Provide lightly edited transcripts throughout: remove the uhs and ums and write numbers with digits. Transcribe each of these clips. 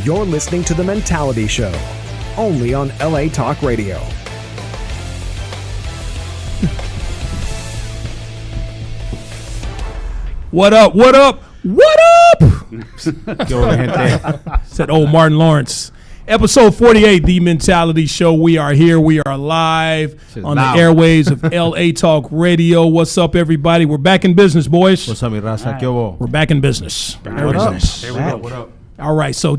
You're listening to The Mentality Show, only on LA Talk Radio. What up? What up? What up? Said old Martin Lawrence. Episode 48, The Mentality Show. We are here. We are live on the airwaves of LA Talk Radio. What's up, everybody? We're back in business, boys. What's up, mi raza? ¿Qué hubo? We're back in business. What up? What up? All right, so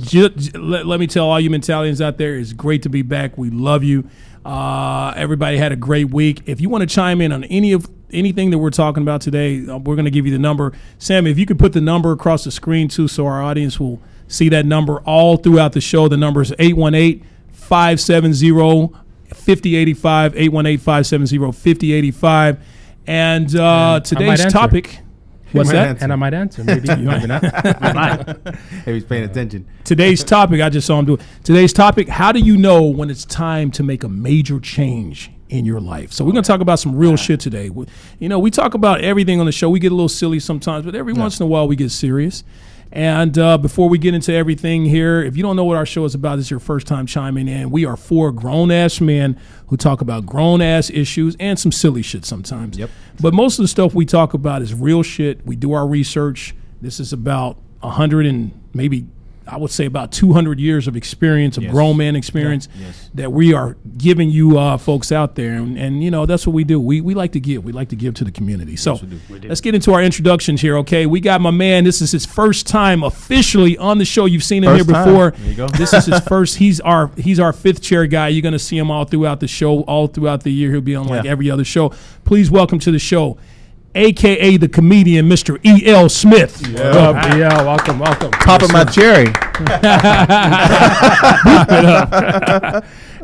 let me tell all you Mentalians out there, it's great to be back. We love you. Everybody had a great week. If you want to chime in on anything that we're talking about today, we're going to give you the number. Sammy, if you could put the number across the screen, too, so our audience will see that number all throughout the show. The number is 818-570-5085, 818-570-5085. And today's topic... What's that? And I might answer. Maybe you might not. Hey, he's paying attention. Today's topic, I just saw him do it. Today's topic, how do you know when it's time to make a major change in your life? So we're going to talk about some real shit today. We talk about everything on the show. We get a little silly sometimes, but every once in a while we get serious. And before we get into everything here, if you don't know what our show is about, this is your first time chiming in, we are four grown-ass men who talk about grown-ass issues and some silly shit sometimes. Yep. But most of the stuff we talk about is real shit. We do our research. This is about 100 and maybe, I would say about 200 years of experience, of grown man experience that we are giving you folks out there. And that's what we do. We like to give. We like to give to the community. So let's get into our introductions here, okay? We got my man. This is his first time officially on the show. You've seen him here before. There you go. This is his first. He's our fifth chair guy. You're going to see him all throughout the show, all throughout the year. He'll be on like every other show. Please welcome to the show, a.k.a. the comedian, Mr. E.L. Smith. Yeah, welcome. Popping my cherry.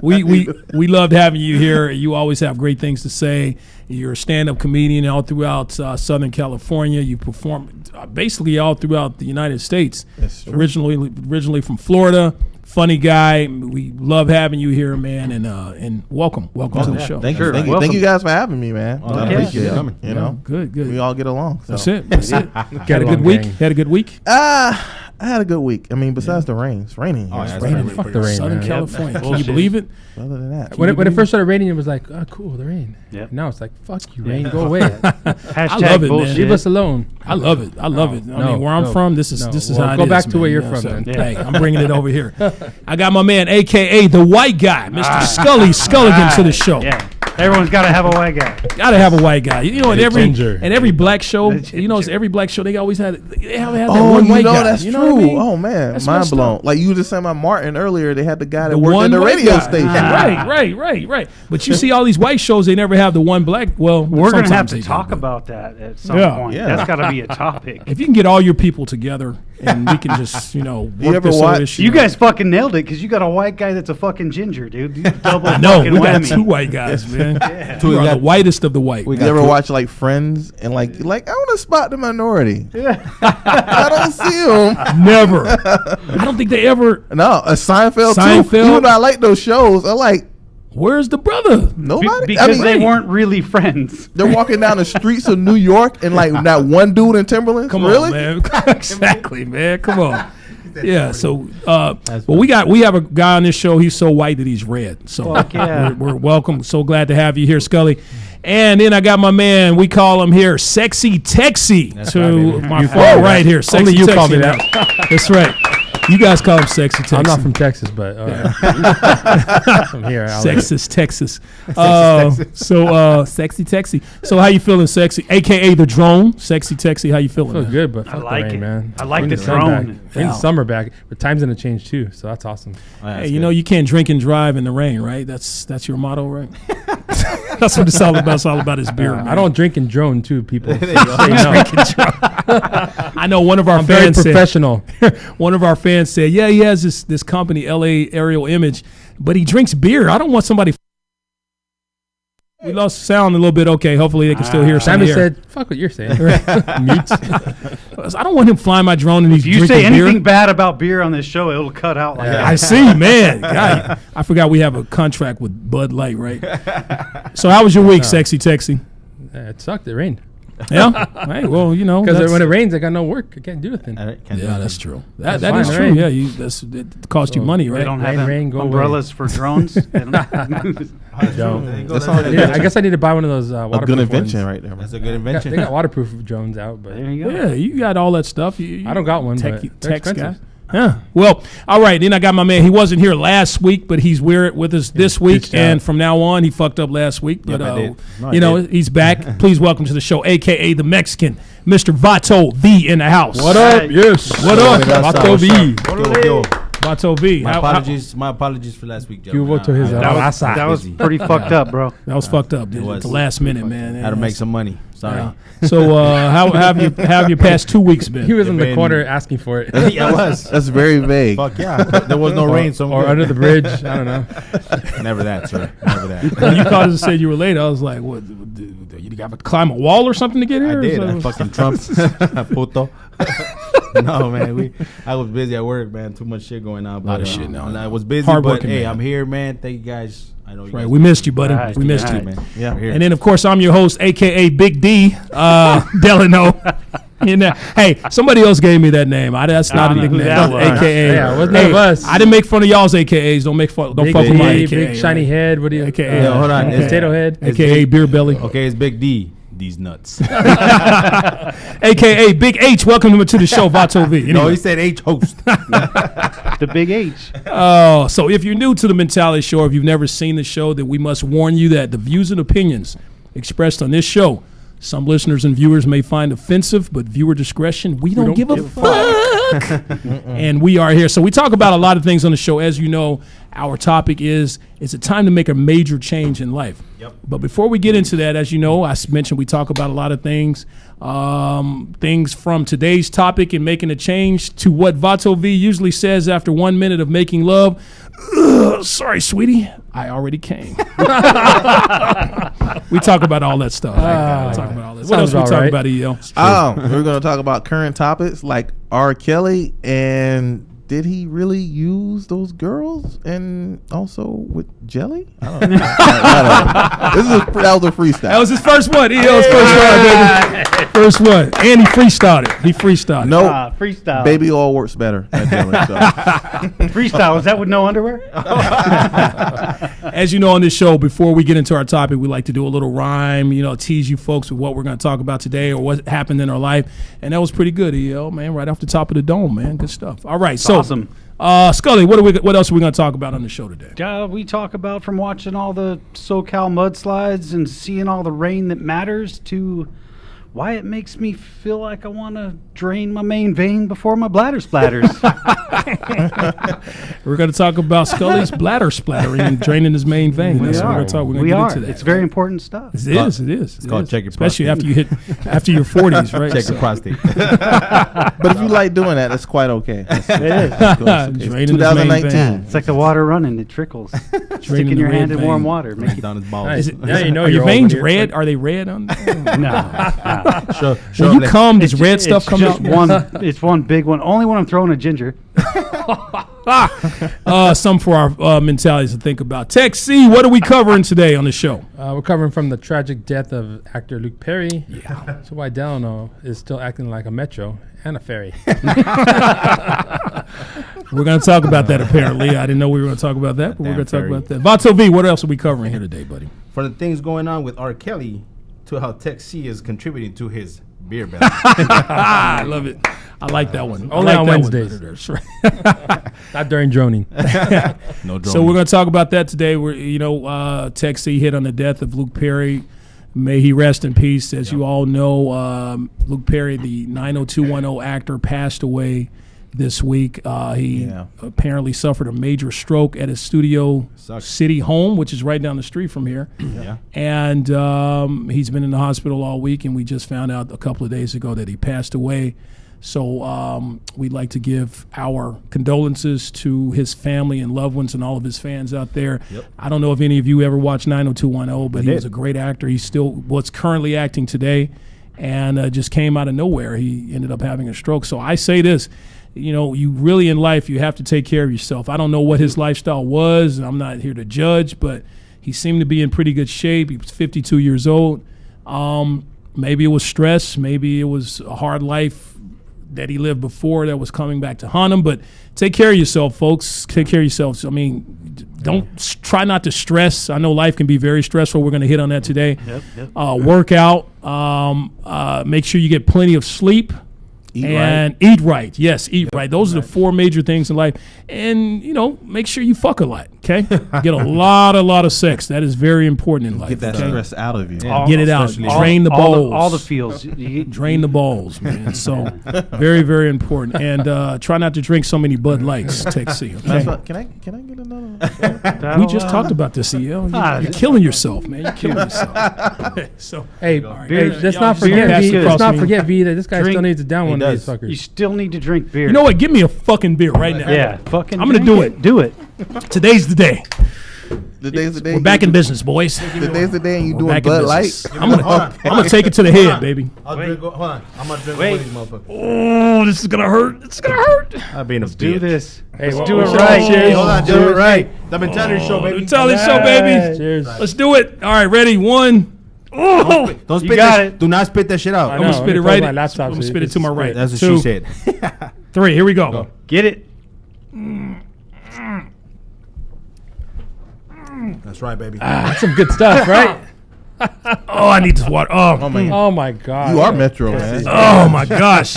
We loved having you here. You always have great things to say. You're a stand-up comedian all throughout Southern California. You perform basically all throughout the United States. Originally from Florida. Funny guy. We love having you here, man, and welcome to the show. Thank you guys for having me, man. I appreciate it. Coming. Good. We all get along. So. That's it. Had a good week. I had a good week. I mean, besides the rain, it's raining here. It's raining. Fuck the rain, Southern California. Can you believe it? Other than that, when it first started raining, it was like, oh, cool, the rain. Yep. Now it's like, fuck you, rain, go away. I love it, man. Leave us alone. I love it. I mean, where I'm from, this is how it is. Go back to where you're from, man. Hey, I'm bringing it over here. I got my man, a.k.a. the white guy, Mr. Sculligan to the show. Yeah. Everyone's got to have a white guy. Got to have a white guy. In every black show, it's every black show they always had that one white guy. That's true. What I mean? Oh man, that's mind blown. Like you were just saying about Martin earlier, they had the guy that worked at the radio station. Right. But you see all these white shows, they never have the one black. Well, we're going to have to talk about that at some point. Yeah. That's got to be a topic. If you can get all your people together and we can just, work this whole issue. You guys fucking nailed it because you got a white guy that's a fucking ginger, dude. Double I know. We got two white guys, man. We are the whitest of the white. You ever watch like Friends and like I want to spot the minority. I don't see them. Never. I don't think they ever. No, Seinfeld too. Even though I like those shows, I like. Where's the brother? Nobody. Because they weren't really friends. They're walking down the streets of New York and like that one dude in Timberlands. Come really? on, man. Exactly, man. Come on. Yeah, so we have a guy on this show. He's so white that he's red. So we're welcome. So glad to have you here, Scully. And then I got my man. We call him here, Sexy Texy. That's to right, my far right here, Sexy Only you Texy. call me that. That's right. You guys call him Sexy Texas. I'm not from Texas, but I'm here. Texas. Sexy Texy. So how you feeling, Sexy? AKA the drone. Sexy Texy. How you feeling? I feel good, but I fuck like the rain, it, man. I like Bring the sun drone. back. Bring the summer back. But time's gonna change too, so that's awesome. Hey, you can't drink and drive in the rain, right? That's your motto, right? That's what it's all about. It's all about his beer. Man. I don't drink and drone too, people. I know one of our fans very professional. One of our fans said, "Yeah, he has this company, LA Aerial Image, but he drinks beer. I don't want somebody." We lost sound a little bit. Okay, hopefully they can still hear. Simon said, "Fuck what you're saying." Mute. I don't want him flying my drone and he's drinking beer. If you say anything bad about beer on this show, it'll cut out. Like that. I see, man. God, I forgot we have a contract with Bud Light, right? So how was your week, Sexy Texy? It sucked. It rained. Yeah. Hey, well, you know, Because when it rains, I got no work. I can't do anything. yeah, that's true. That That's is fine, true. right? Yeah, it cost you money, They right? don't Rain, have rain, go umbrellas for drones. They don't- That's all it I guess I need to buy one of those a waterproof good invention ones. right there. That's Man. a good They invention. got waterproof drones out, but There you go. Yeah, you got all that stuff. I don't got one, Tech, but they're tech guy. expensive. Yeah. Well, all right. Then I got my man. He wasn't here last week, but he's with us this week. good And job. from now on, he fucked up last week. But, Yep, I did. No, I you know, did. he's back. Please welcome to the show, a.k.a. the Mexican, Mr. Vato V in the house. What up? up? Yes. What up? Vato V. Yo. Vato V. My How- apologies. My apologies for last week, Joe. You vote to his That was, Raza. that was busy. pretty fucked up, bro. that was fucked up, dude. was. At the last minute, man. Had to make some money. Sorry. Yeah. So how have your past 2 weeks been? He was in the been- corner asking for it. Yeah, I was. That's very vague. Fuck yeah. There was no rain, so I'm Or good. under the bridge. I don't know. Never that, sir. Never that. When you called us and said you were late, I was like, what? You got to climb a wall or something to get I here? did. So- I fucking Trump. Puto. No, man. I was busy at work, man. Too much shit going on. Lot of shit now. And I was busy, Hard but working, hey, man. I'm here, man. Thank you guys. I know you Right, guys we missed you, buddy. Right, We missed right. you, man. Yeah. We're here. And then, of course, I'm your host, a.k.a. Big D, Delano. Hey, somebody else gave me that name. That's not a don't know who nickname. that was. A.k.a. Yeah, it wasn't none of us. I didn't make fun of y'all's AKAs. Don't fuck Big with my D, AKA. big shiny head. What do you? AKA. Yo, hold on. Okay. Potato head. AKA Beer Belly. Okay, it's Big D. These nuts. AKA Big H. Welcome to the show, Vato V. No, Anyway. he said H host. The big H. Oh, so if you're new to the Mentality Show, if you've never seen the show, then we must warn you that the views and opinions expressed on this show, some listeners and viewers may find offensive, but viewer discretion, we don't give a fuck. And we are here. So we talk about a lot of things on the show. As you know, our topic is it time to make a major change in life? Yep. But before we get into that, as you know, I mentioned we talk about a lot of things. Things from today's topic and making a change to what Vato V usually says after 1 minute of making love. Sorry, sweetie, I already came. We talk about all that stuff. We talk about all that. What else sounds we about talk right. about, EO? We're going to talk about current topics like R. Kelly and did he really use those girls and also with jelly? I don't know. That was a freestyle. That was his first one. EO's first one, baby. First one. And he freestyled it. He freestyled it. Nope. Freestyle. Baby oil works better than jelly. So. Freestyle. Is that with no underwear? As you know on this show, before we get into our topic, we like to do a little rhyme, tease you folks with what we're going to talk about today or what happened in our life. And that was pretty good, EO, man, right off the top of the dome, man. Good stuff. All right, so Awesome. Scully, what else are we going to talk about on the show today? We talk about from watching all the SoCal mudslides and seeing all the rain that matters to why it makes me feel like I want to drain my main vein before my bladder splatters. We're going to talk about Scully's bladder splattering and draining his main vein. We That's what we're are. going to talk. We're going We to get are. into that. It's very important stuff. It is. It is. It's called check your especially prostate. after your 40s, right? Check your prostate. But if you like doing that, that's quite okay. It is. Draining his main 2019. vein. It's like the water running. It trickles. Sticking your the hand red in warm vein. water. Make it, Down his balls. Nice. Is it, Now you know are your you're old veins when you're- red? Are they red? On no. Show when you up come, does red stuff It's come just out? It's one big one. Only when I'm throwing a ginger. Some for our mentalities to think about. Tech C, what are we covering today on the show? We're covering from the tragic death of actor Luke Perry. Yeah. So why Delano is still acting like a metro and a ferry. We're going to talk about that apparently. I didn't know we were going to talk about that, but we're Damn going to talk fairy. about that. Vato V, what else are we covering here today, buddy? From the things going on with R. Kelly to how Tech C is contributing to his beer belly. I love it. I like that one. I Only like on that one Wednesdays. better. That's right. Not during droning. No drone. So we're going to talk about that today. We're, Tech C hit on the death of Luke Perry. May he rest in peace. As you all know, Luke Perry, the 90210 actor, passed away this week. He apparently suffered a major stroke at his Studio Sucks. City home, which is right down the street from here. Yeah. And he's been in the hospital all week, and we just found out a couple of days ago that he passed away. So we'd like to give our condolences to his family and loved ones and all of his fans out there. Yep. I don't know if any of you ever watched 90210, but he did. was a great actor. He's still what's currently acting today, and just came out of nowhere. He ended up having a stroke. So I say this, you really in life, you have to take care of yourself. I don't know what his lifestyle was, and I'm not here to judge, but he seemed to be in pretty good shape. He was 52 years old. Maybe it was stress. Maybe it was a hard life that he lived before that was coming back to haunt him. But take care of yourself, folks. Take care of yourselves. I mean, try not to stress. I know life can be very stressful. We're going to hit on that today. Work out. Make sure you get plenty of sleep. Eat right. Yes, eat right. Those are the 4 major things in life. And, make sure you fuck a lot, okay? Get a lot of sex. That is very important in life. Get that stress out of you. Get it out. Drain the balls. All the feels. Drain the balls, man. So, very, very important. And try not to drink so many Bud Lights, Texie, okay? Can I get another? We just talked about this, EL. You're killing yourself, man. You're killing yourself. So, Hey, right. let's not Beer forget has V. to Let's cross not me. forget V that this guy Drink. still needs to down one of these does. fuckers. You still need to drink beer. you know what? Give me a fucking beer right now. Yeah, fucking. I'm gonna drink do it. Do it. Today's the day. The day's the day. We're back in business, boys. The day's the day, and you We're doing back in Bud Light. business. I'm gonna take it to the head, baby. I'll drink. Hold on. I'm gonna drink Wait. one of these motherfuckers. Oh, this is gonna hurt. It's gonna hurt. I've been a Do bitch. this. Hey, Let's do it oh, right. cheers. Hold on, do it right. The mentality show, baby. Mentality show, baby. Cheers. Let's do it. All right, ready? 1. Oh, Don't spit You got that. it. Do not spit that shit out. I I'm know. gonna spit it Let me right. close my laptop I'm gonna so spit it it's to my spit. right. That's what 2, she said. 3. Here we go. Get it. That's right, baby. That's some good stuff, right? Oh, I need this water. Oh, Oh my god. You are Metro, man. oh my gosh,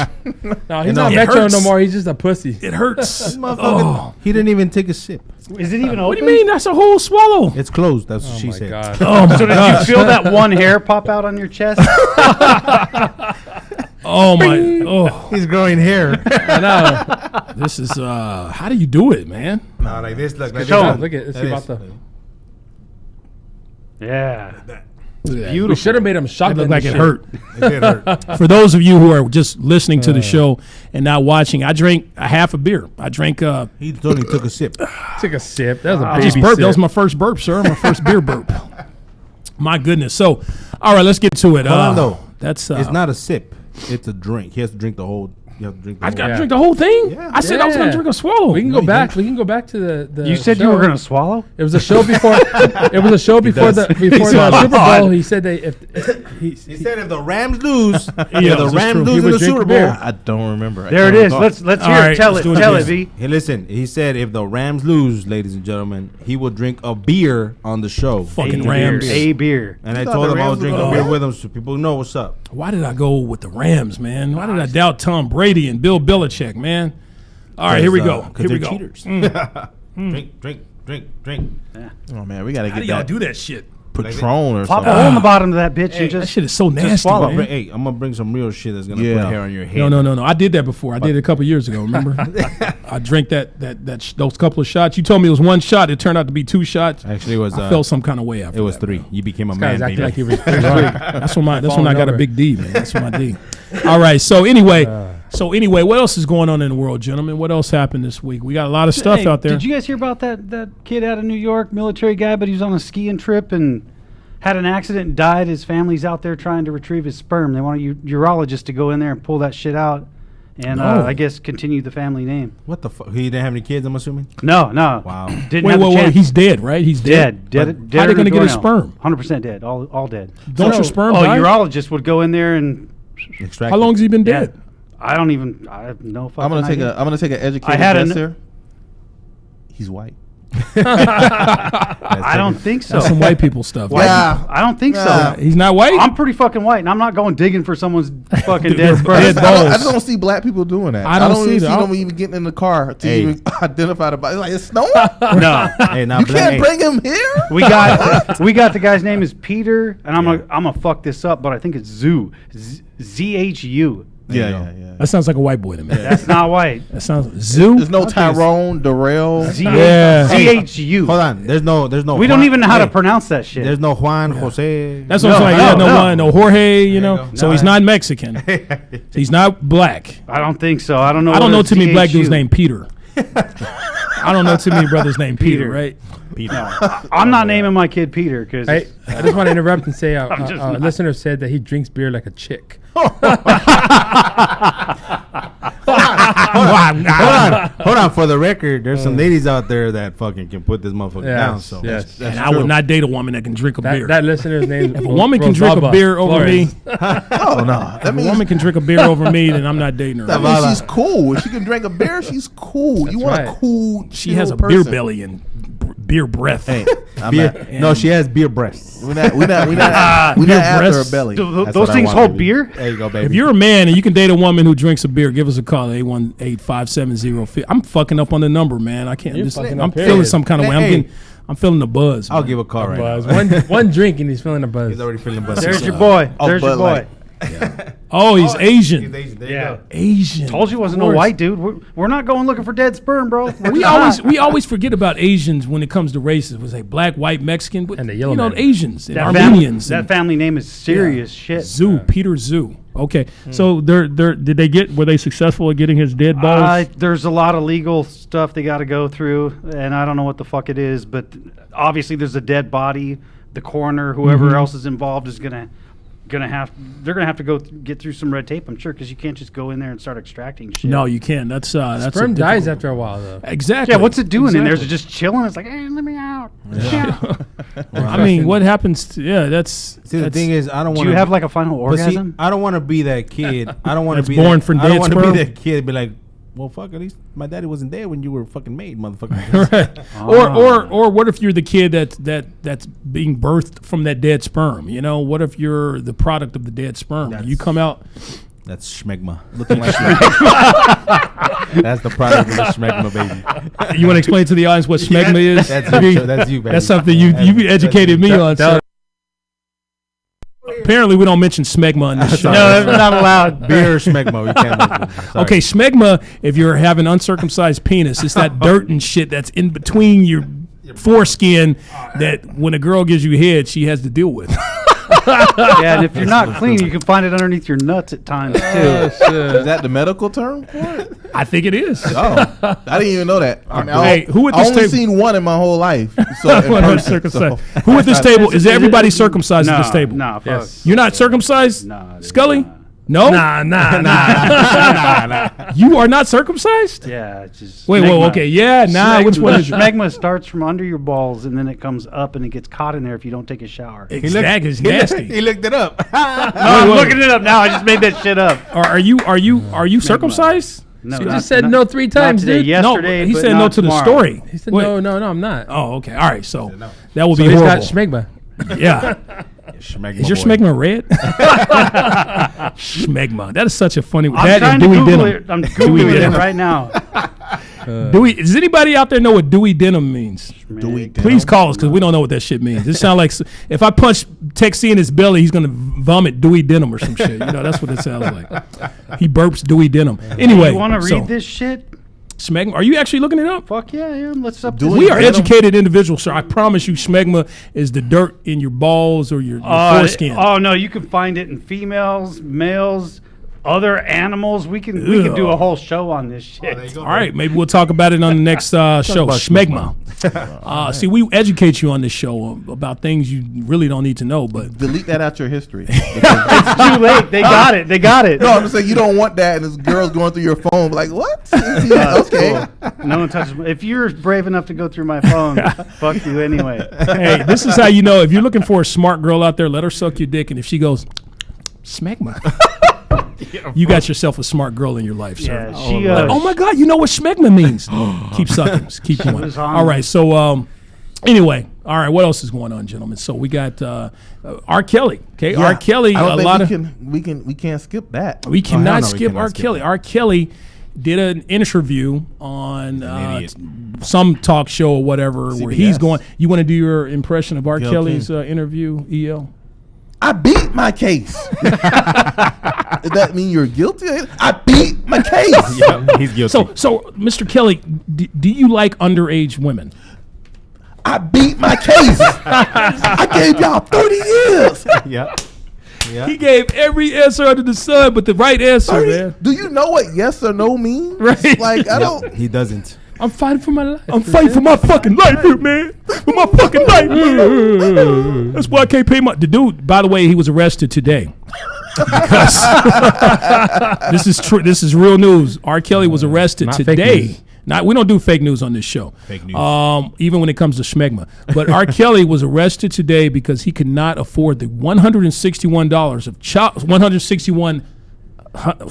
No, he's not It Metro hurts. no more. He's just a pussy. it hurts. Motherfucker, he didn't even take a sip. Is it even open? What do you mean? That's a whole swallow. It's closed. That's what Oh she my said. god. Oh my So did gosh. you feel that one hair pop out on your chest? Oh my. Oh, He's growing hair. I know. this is. How do you do it, man? No, like this. Look, like Show this. him. Look at. Let's see about the. Yeah. Beautiful. We should have made him shock. It looked like it hurt. It did hurt. For those of you who are just listening to the show and not watching, I drank a half a beer. I drank. He only took a sip. Took a sip. That was a I baby just burped. sip. That was my first burp, sir. My first beer burp. My goodness. So, all right, let's get to it. Hold on, though. That's. It's not a sip. It's a drink. He has to drink the whole. You have to drink the I whole. got to Yeah. drink the whole thing. Yeah. I said I was going Yeah. to drink a swallow. We can No, go you back. don't. We can go back to the. You said show. you were gonna swallow. It was a show before. It was a show before does. the before So the Super odd. Bowl. He said they if he He said if the Rams lose, if the this is Rams true. lose He in would the drink Super beer. Bowl. I don't remember. I There it can't is. recall. Let's All hear right, it. Tell let's it. do it Tell it, again. V. Hey, listen. He said if the Rams lose, ladies and gentlemen, he will drink a beer on the show. Fucking A Rams. beer. A beer. And I thought told the him I was Rams were drinking gonna beer win? with him so people know what's up. Why did I go with the Rams, man? Why did I doubt Tom Brady and Bill Belichick, man? All right, here we go. Because Here we they're go. cheaters. Drink. Oh man, we gotta How do get y'all that do that shit? Patron or Pop a something. hole in the bottom of that bitch Hey, and That just. shit is so nasty, swallow. man. Hey, I'm gonna bring some real shit that's gonna Yeah. put hair on your head. No. I did that before. I did it a couple years ago. Remember? I drank those couple of shots. You told me it was one shot. It turned out to be 2 shots. Actually, it was. I felt some kind of way after. It was that, 3. man. You became a guys man, acting baby. like he was drunk. That's when I Falling got a over. big D, man. That's my D. All right. So anyway, what else is going on in the world, gentlemen? What else happened this week? We got a lot of stuff Hey, out there. Did you guys hear about that kid out of New York, military guy, but he was on a skiing trip and had an accident and died. His family's out there trying to retrieve his sperm. They want a urologist to go in there and pull that shit out and No. I guess continue the family name. What the fuck? He didn't have any kids, I'm assuming? No. Wow. Didn't Wait, have a wait. chance. He's dead, right? He's dead. How Dead. they gonna get his sperm? 100% dead. All dead. Don't your sperm Oh, a die? urologist would go in there and Extract. How long has he been yeah. dead? I have no fucking I'm gonna take idea. I'm gonna take an educated I had guess an- here. He's white. I don't think so. That's some white people stuff. White Yeah. people- I don't think Yeah. so. He's not white. I'm pretty fucking white, and I'm not going digging for someone's fucking Their dead sperm. dead I balls. just don't see black people doing that. I don't even see see that. them even getting in the car to Hey. even identify the body. Like it's snowing. No, Hey, now You can't bring him here. we got the guy's name is Peter, and I'm gonna fuck this up, but I think it's Zoo, ZHU. Yeah. That sounds like a white boy to me. That's not white. That sounds zoo. There's no Tyrone, Darrell. Yeah. ZHU. Hold on. There's no. We don't even know how to pronounce that shit. There's no Juan Jose. That's what I'm saying. Yeah, no one, no Jorge. You know, go. so No. he's not Mexican. He's not black. I don't think so. I don't know. I don't what know a too many black dudes ZHU. named Peter. I don't know too many brothers named Peter. Right? I'm not naming my kid Peter because Hey, I just want to interrupt and say I'm just a not. listener said that he drinks beer like a chick. Hold on. Hold on, for the record, there's some ladies out there that fucking can put this motherfucker down. So yes. And I would not date a woman that can drink a beer. That listener's name. If a woman can drink a beer over me, Oh no, if a woman can drink a beer over me, then I'm not dating her. that means she's cool. If she can drink a beer, she's cool. You want a right. cool. She has a chill beer person. belly and beer breath. Hey, I'm beer, not, no, she has beer breasts. we're not after her breasts. belly. Do That's those what I things want, hold baby. beer? There you go, baby. If you're a man and you can date a woman who drinks a beer, give us a call. 818-570-50. I'm fucking up on the number, man. I can't. You're Just, fucking I'm up, feeling period. some kind of way. Hey. I'm feeling the buzz. I'll man. give a call right Buzz. now. One drink and he's feeling a buzz. He's already feeling buzz. There's your boy. Oh, There's your Bud boy. Light. Oh, he's Asian. He's Asian. There Yeah. you go. Asian. Told you it wasn't no Of course. white dude. We're not going looking for dead sperm, bro. We always forget about Asians when it comes to races. We say black, white, Mexican, but And the yellow you know man. Asians and that Armenians. That and- family name is serious shit. Zoo, Peter Zoo. Okay, so were they successful at getting his dead balls? There's a lot of legal stuff they got to go through, and I don't know what the fuck it is, but obviously there's a dead body. The coroner, whoever else is involved, is gonna have to get through some red tape, I'm sure, because you can't just go in there and start extracting shit. No, you can't. That's Sperm a dies difficult- after a while, though. Exactly. Yeah, what's it doing in there? Is it Exactly. just chilling? It's like, hey, let me out. Yeah. I mean, what happens? That's See, the thing is, I don't Do want you to have like a final But see, orgasm? I don't want to be that kid. I don't want to That's be born that, from I don't dead want to sperm? be that kid. Be like, well, fuck. At least my daddy wasn't there when you were fucking made, motherfucker. right. Or what if you're the kid that's being birthed from that dead sperm? You know, what if you're the product of the dead sperm? You come out. That's schmegma. Looking like schmegma. That's the product of the schmegma, baby. You want to explain to the audience what smegma is? That's I mean, you. That's you, baby. That's something you educated me on. So. Apparently, we don't mention smegma on this show. No, that's not allowed. Beer schmegma. We can't mention it. Sorry. Okay, smegma, if you're having uncircumcised penis, it's that dirt and shit that's in between your foreskin that when a girl gives you head, she has to deal with. Yeah, and if you're not clean, you can find it underneath your nuts at times too. Is that the medical term for it? I think it is. Oh, I didn't even know that. I mean, Hey, who at I this only table- seen one in my whole life. So, in Who person, circumcised? so- Who at this table? Is everybody circumcised No, at this table? no, fuck. Yes. You're not circumcised? Nah, dude, Scully? nah. No? Nah. You are not circumcised? Yeah, it's just Wait, whoa, okay. Yeah, nah. Which one is it? Schmegma starts from under your balls and then it comes up and it gets caught in there if you don't take a shower. Exactly. It's nasty. He looked it up. I'm looking it up now. I just made that shit up. Are you circumcised? No, You not- just said not- no 3 not times, today, dude. Yesterday, no, he but said no not to the tomorrow. story. He said, Wait. no, I'm not. Oh, okay. All right. So that will So be he's horrible. got schmegma. Yeah. Schmegma Is your boy. smegma red? Schmegma. That is such a funny one. I'm That trying and to Dewey Google Denim. it. I'm Dewey Googling it Denim. right now. Dewey. Does anybody out there know what Dewey Denim means? Dewey Please call us because we don't know what that shit means. It sounds like if I punch Texie in his belly, he's gonna vomit Dewey Denim or some shit. You know, that's what it sounds like. He burps Dewey Denim. Anyway, You want to so, read this shit? Smegma? Are you actually looking it up? Fuck yeah, I am. Let's up Dewey We are Denim? educated individuals, sir. I promise you, smegma is the dirt in your balls or your foreskin. Oh no, you can find it in females, males, other animals. We can do a whole show on this shit. All right, maybe we'll talk about it on the next show. Smegma. See, we educate you on this show about things you really don't need to know. But Delete that out your history. It's too late. They got it. They got it. No, I'm just saying you don't want that, and this girl's going through your phone like, what? Okay. No one touches. If you're brave enough to go through my phone, fuck you anyway. hey, this is how you know if you're looking for a smart girl out there. Let her suck your dick, and if she goes smegma, you got yourself a smart girl in your life, sir. Yeah, she. Oh my God, you know what smegma means? Keep sucking. Keep going. was on All me. right. So, anyway, all right. What else is going on, gentlemen? So we got R. Kelly. Okay, Yeah, R. Kelly. I don't A think lot of we can't skip that. we hell cannot no, we skip cannot R. skip Kelly. that. R. Kelly did an interview on idiot. some talk show or whatever where he's CBS. going. You want to do your impression of R. Gayle Kelly's interview, EL? I beat my case. Does that mean you're guilty? I beat my case. Yeah, he's guilty. So, Mr. Kelly, do you like underage women? I beat my case. I gave y'all 30 years. yeah. Yeah. He gave every answer under the sun, but the right answer, 30 man. Do you know what yes or no means? Right. Like, I don't. He doesn't. I'm fighting for my life. I'm fighting for my fucking life here, man. For my fucking life, man. That's why I can't pay my. The dude, by the way, he was arrested today. Because this is true. This is real news. R. Kelly was arrested Not fake today news. Not we don't do fake news on this show. Fake news. Even when it comes to schmegma. But R. Kelly was arrested today because he could not afford the $161 of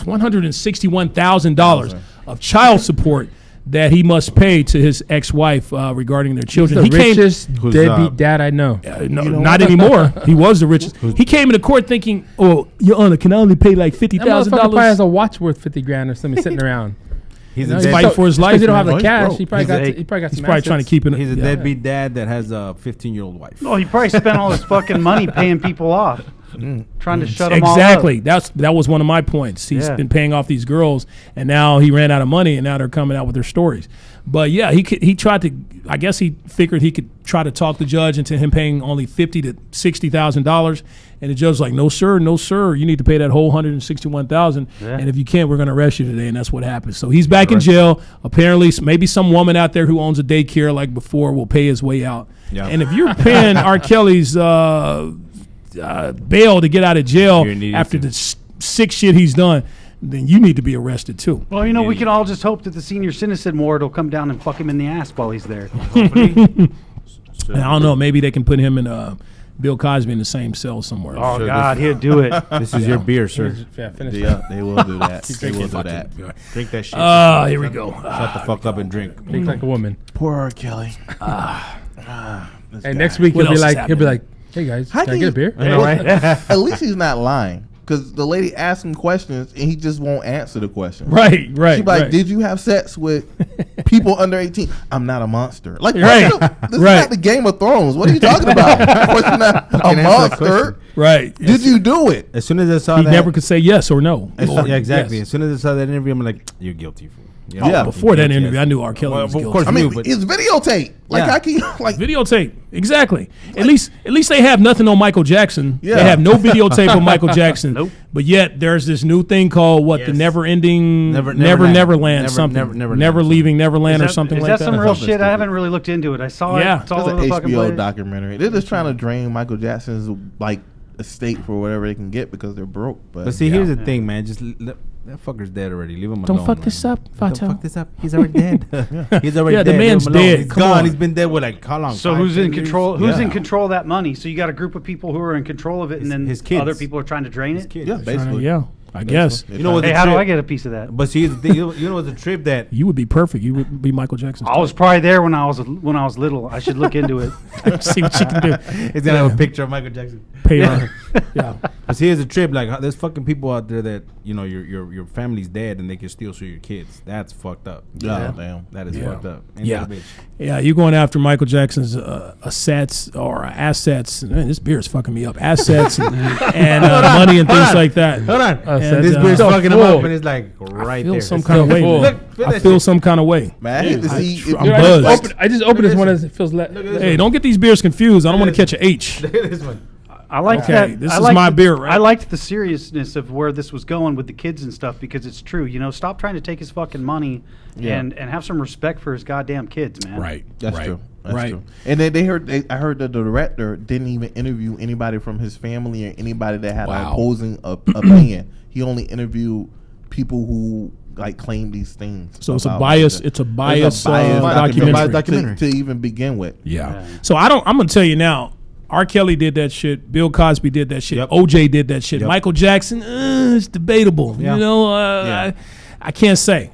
$161,000 of child support that he must pay to his ex-wife regarding their children. The richest deadbeat dad I know. No, not anymore. He was the richest. He came into court thinking, "Oh, Your Honor, can I only pay like That motherfucker probably has $50,000?" a watch worth 50 grand or something sitting around. He's You know, a He's dead- fighting for his life. He don't have man. the cash. broke. He probably got. He's He probably got. He's some probably trying to assets. keep it. He's a yeah. deadbeat dad that has a 15-year-old wife. Oh, he probably spent all his fucking money paying people off, trying to shut them Exactly. all up. That was one of my points. He's Yeah. been paying off these girls, and now he ran out of money, and now they're coming out with their stories. But yeah, he tried to. I guess he figured he could try to talk the judge into him paying only $50,000 to $60,000, and the judge was like, "No sir, no sir, you need to pay that whole $161,000, Yeah. and if you can't, we're going to arrest you today." And that's what happened. So he's back in jail. Apparently, maybe some woman out there who owns a daycare like before will pay his way out. Yeah. And if you're paying R. Kelly's bail to get out of jail You're needed after to. the sick shit he's done, then you need to be arrested too. Well, we can all just hope that the senior citizen ward will come down and fuck him in the ass while he's there. And I don't know. Maybe they can put him and Bill Cosby in the same cell somewhere. Oh, Sure, God, he'll do it. This is your beer, sir. Yeah, finish Yeah, they will do that. They will do Fucking- that. Drink that shit. Here we go. Shut the fuck up and drink. Think like a woman. Poor R. Kelly. And next week What he'll be else is like, hey guys, How can I can get a you- beer? I know, right? At least he's not lying, because the lady asked him questions and he just won't answer the question. Right. She's like, right. "Did you have sex with people under 18?" "I'm not a monster." Like, Right, this right. is not the Game of Thrones. What are you talking about? You're not a answer that monster. question. Right. Did you do it? As soon as I saw He that, never could say yes or no. yeah, exactly. Yes. As soon as I saw that interview, I'm like, "You're guilty, fool." You know, Yeah. you're Before that guilty, interview, yes. I knew R. Kelly Well, was of guilty. course I mean, you, but it's videotape. Like, Yeah. I can like. Videotape, exactly. At least they have nothing on Michael Jackson. Yeah. They have no videotape on Michael Jackson. Nope. But yet there's this new thing called the Yes. never-ending, Neverland. Neverland, Never- something, Neverland. never leaving Neverland or something is like that that. some real Something shit? I stupid. haven't really looked into it. I saw Yeah. it. It's all It's over an the fucking HBO place. documentary. They're just trying to drain Michael Jackson's like estate for whatever they can get because they're broke. But see, here's the thing, man. Just that fucker's dead already. Leave him alone. Don't fuck man. this up, Don't Vato. fuck this up. He's already dead. He's already Yeah, dead. the Leave man's him alone. dead. He's Come gone. on. He's been dead with like how long? So 5, who's in 10 years? control? Who's in Yeah. control of that money? So you got a group of people who are in control of it, and then his kids. other people are trying to drain His it. kids. Yeah, basically. Yeah, I guess. You know what? Hey, the how do trip- I get a piece of that? But see, here's the thing. You know what's the trip that You would be perfect. You would be Michael Jackson. I was probably there when I was little. I should look into it. See what you can do. he's gonna have a picture of Michael Jackson. Pay her. Yeah. But see, here's a trip. Like, there's fucking people out there that your family's dead and they can still sue your kids. That's fucked up. Yeah, damn. That is fucked up. Ain't Yeah. that a bitch? Yeah, you're going after Michael Jackson's assets or assets. Man, this beer is fucking me up. Assets and money and things like that. Hold on. And, This beer's so fucking him full. up, and it's like right I feel there. some It's kind of so way. full. man. Look, feel I that feel shit. some kind of way. Man, I hate to see. if I'm you- buzzed. I just opened this one as it feels. Hey, don't get these beers confused. I don't want to catch an H. Look at this one. I like Okay, that. this I is liked my the- beer, right? I liked the seriousness of where this was going with the kids and stuff because it's true. Stop trying to take his fucking money Yeah. and have some respect for his goddamn kids, man. Right. That's right. true. That's right. true. And then I heard that the director didn't even interview anybody from his family or anybody that had an Wow. opposing opinion. He only interviewed people who like claim these things. So it's a about bias. it. It's a bias, documentary documentary. to even begin with. Yeah. So I'm gonna tell you now. R. Kelly did that shit. Bill Cosby did that shit. Yep. OJ did that shit. Yep. Michael Jackson, it's debatable. Yeah. I can't say.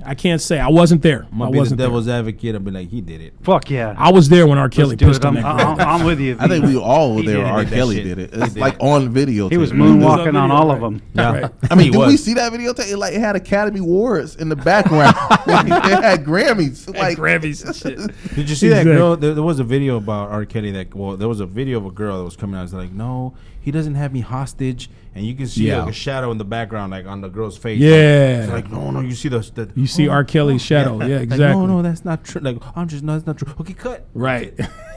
I wasn't there. I'm I gonna be the wasn't there. devil's advocate. I'll be like, he did it. Fuck yeah. I was there when R. Kelly Let's do pissed it. on I'm, that girl. I'm with you. I think we all were He there. did When it. R. He did that Kelly shit. did it. He It's did like it. on video. He was It was moonwalking on on all video, of them. Yeah. Right. I mean, He did we was. see that videotape? Like, it had Academy Awards in the background. They had Grammys. Like Grammys and shit. Did you see that Exactly. girl? There was a video about R. Kelly there was a video of a girl that was coming out. It's like, no, he doesn't have me hostage, and you can see Yeah. like a shadow in the background, like on the girl's face. Yeah. It's like, no, you see the You see R. Kelly's shadow. Yeah, Like, exactly. no, that's not true. Like, that's not true. Okay, cut. Right.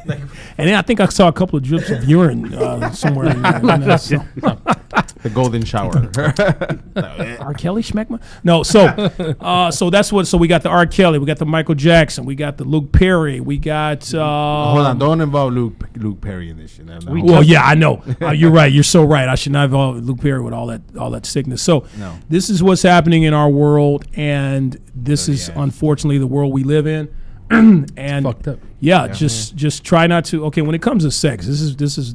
And then I think I saw a couple of drips of urine somewhere. In there, you know, so. The golden shower. R. Kelly schmeckma? No, so that's what. So we got the R. Kelly, we got the Michael Jackson, we got the Luke Perry, we got. Hold on, don't involve Luke Perry in this shit. No. Well, yeah, I know. You're right. You're so right. I should not involve Luke Perry with all that sickness. So this is what's happening in our world, and this is unfortunately the world we live in. And fucked up. Yeah, just try not to. Okay, when it comes to sex, this is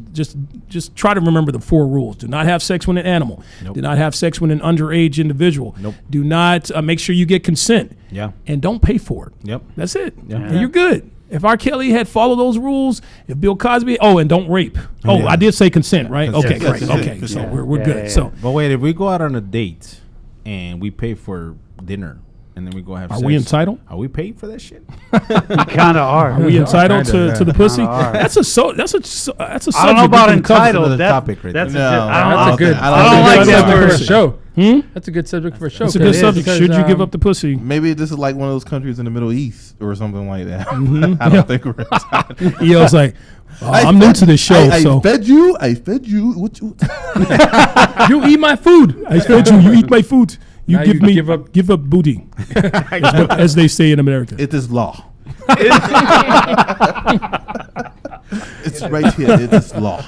just try to remember the 4 rules. Do not have sex with an animal. Nope. Do not have sex with an underage individual. Nope. Do not make sure you get consent. Yeah. And don't pay for it. Yep. That's it. Yeah. And you're good. If R. Kelly had followed those rules, if Bill Cosby, and don't rape. Oh, I did say consent, right? Consent. Okay, great. Okay, so we're good. Yeah. So But wait, if we go out on a date and we pay for dinner and then we go have are sex, we entitled? Are we paid for that shit? You kind of are. Are we entitled to the pussy? Kinda are. That's a subject. I don't know about we can cover. entitled. another That- topic right that's there. a No, di- I don't That's know. a good. I don't I don't like think that subject for a word. show. That's a good subject for a show. It's a good subject. because, Should you give up the pussy? Maybe this is like one of those countries in the Middle East or something like that. I don't think we're entitled. EO's like, I'm new to this show, I so fed you. I fed you. What you? you eat my food. I fed you. You eat my food. You Now give you me give up- booty, as they say in America. It is law. It's right here. It is law.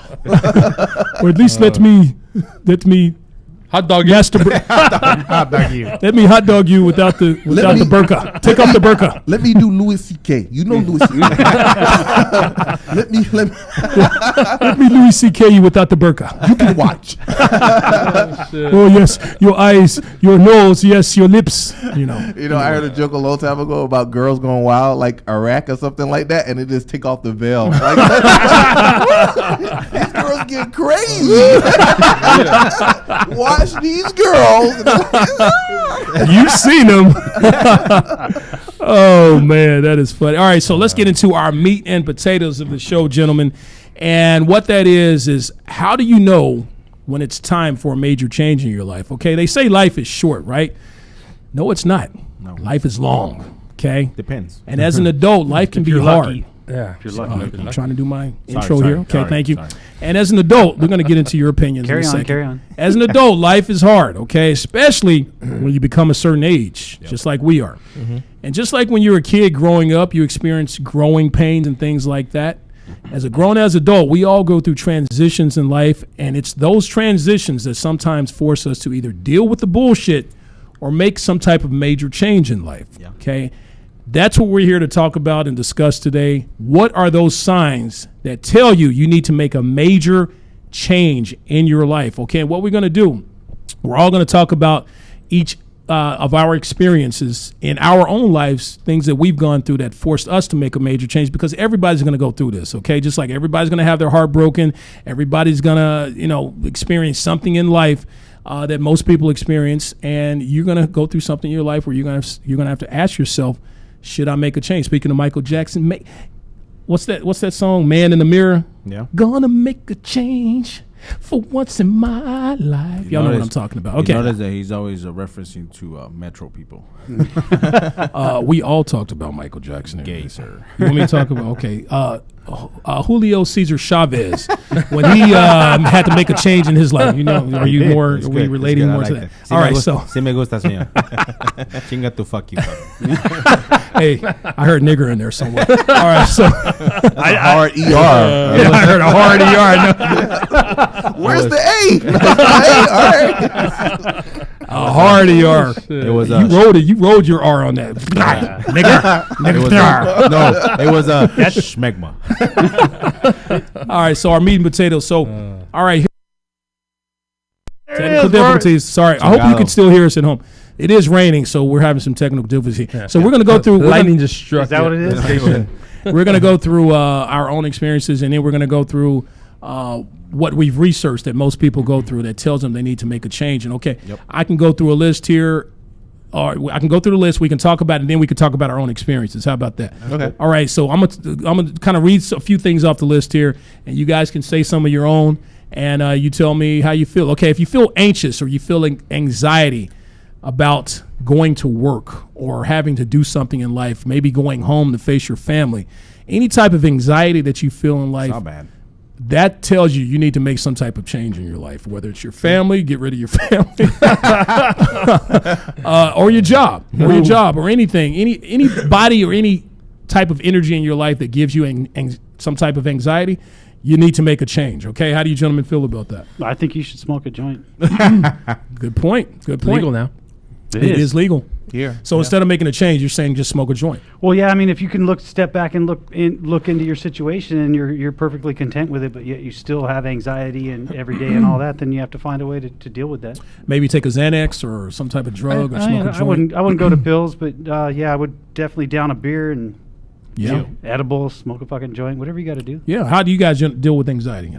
Or at least let me hot dog. let me hot dog you without the burqa. Take off the burqa. Let me do Louis C.K. You know Louis C.K. let me. Let me Louis C.K. you without the burqa. You can watch. Oh yes, your eyes, your nose, yes, your lips. You know. You know, I heard a joke a long time ago about girls going wild, like Iraq or something like that, and they just take off the veil. Like, these girls get crazy. Watch these girls. You've seen them. Oh man, that is funny. All right, so let's get into our meat and potatoes of the show, gentlemen. And what that is how do you know when it's time for a major change in your life? Okay, they say life is short, right? No, it's not. No. Life is long. Okay, Depends. and as an adult, life can be you're hard. lucky. Yeah. If you're lucky. I'm trying to do my intro sorry, here. Okay, sorry, thank you. sorry. And as an adult, we're going to get into your opinions. Carry in a on, second. carry on. As an adult, life is hard. Okay, especially when you become a certain age, just like we are. And just like when you're a kid growing up, you experience growing pains and things like that. As a grown as adult, we all go through transitions in life, and it's those transitions that sometimes force us to either deal with the bullshit or make some type of major change in life. Yeah. Okay. That's what we're here to talk about and discuss today. What are those signs that tell you need to make a major change in your life? Okay, and what we're going to do, we're all going to talk about each of our experiences in our own lives, things that we've gone through that forced us to make a major change, because everybody's going to go through this, okay? Just like everybody's going to have their heart broken, everybody's going to, experience something in life that most people experience, and you're going to go through something in your life where you're going to have to ask yourself, should I make a change? Speaking of Michael Jackson, what's that song, Man in the Mirror? Yeah. Gonna make a change for once in my life. Y'all know what I'm talking about. Okay. You notice that he's always referencing to Metro people. We all talked about Michael Jackson. Gay, sir. You want me to talk about, okay, Julio Cesar Chavez, when he had to make a change in his life, are we relating more to that? All right, so. Sí me gusta, señor. Chinga tu fuck you. Hey, I heard nigger in there somewhere. All right, so. Hard ER. Yeah, I heard a hard ER. No. Where's the A? All right. A hard ER. It was You rode your R on that. Nigger. It was it was a schmegma. All right, so our meat and potatoes. So, all right. Technical difficulties. Sorry. I hope you can still hear us at home. It is raining, so we're having some technical difficulties. So we're going to go through. Lightning just struck. Is that what it is? We're going to go through our own experiences, and then we're going to go through what we've researched that most people go through that tells them they need to make a change. And I can go through a list here. Or I can go through the list. We can talk about it, and then we can talk about our own experiences. How about that? Okay. All right. So I'm gonna kind of read a few things off the list here, and you guys can say some of your own, and you tell me how you feel. Okay. If you feel anxious or you feel anxiety about going to work or having to do something in life, maybe going home to face your family, any type of anxiety that you feel in life, Not bad. that tells you need to make some type of change in your life, whether it's your family, get rid of your family, or your job, or anything, anybody or any type of energy in your life that gives you some type of anxiety. You need to make a change. Okay, how do you gentlemen feel about that? I think you should smoke a joint. Good point. Good It's point. legal now. It is legal. Here. So instead of making a change, you're saying just smoke a joint. Well, yeah, I mean, if you can step back and look into your situation and you're perfectly content with it, but yet you still have anxiety and every day and all that, then you have to find a way to deal with that. Maybe take a Xanax or some type of drug or smoke a joint. I wouldn't go to pills, but yeah, I would definitely down a beer and Yeah. edibles, smoke a fucking joint, whatever you got to do. Yeah. How do you guys deal with anxiety?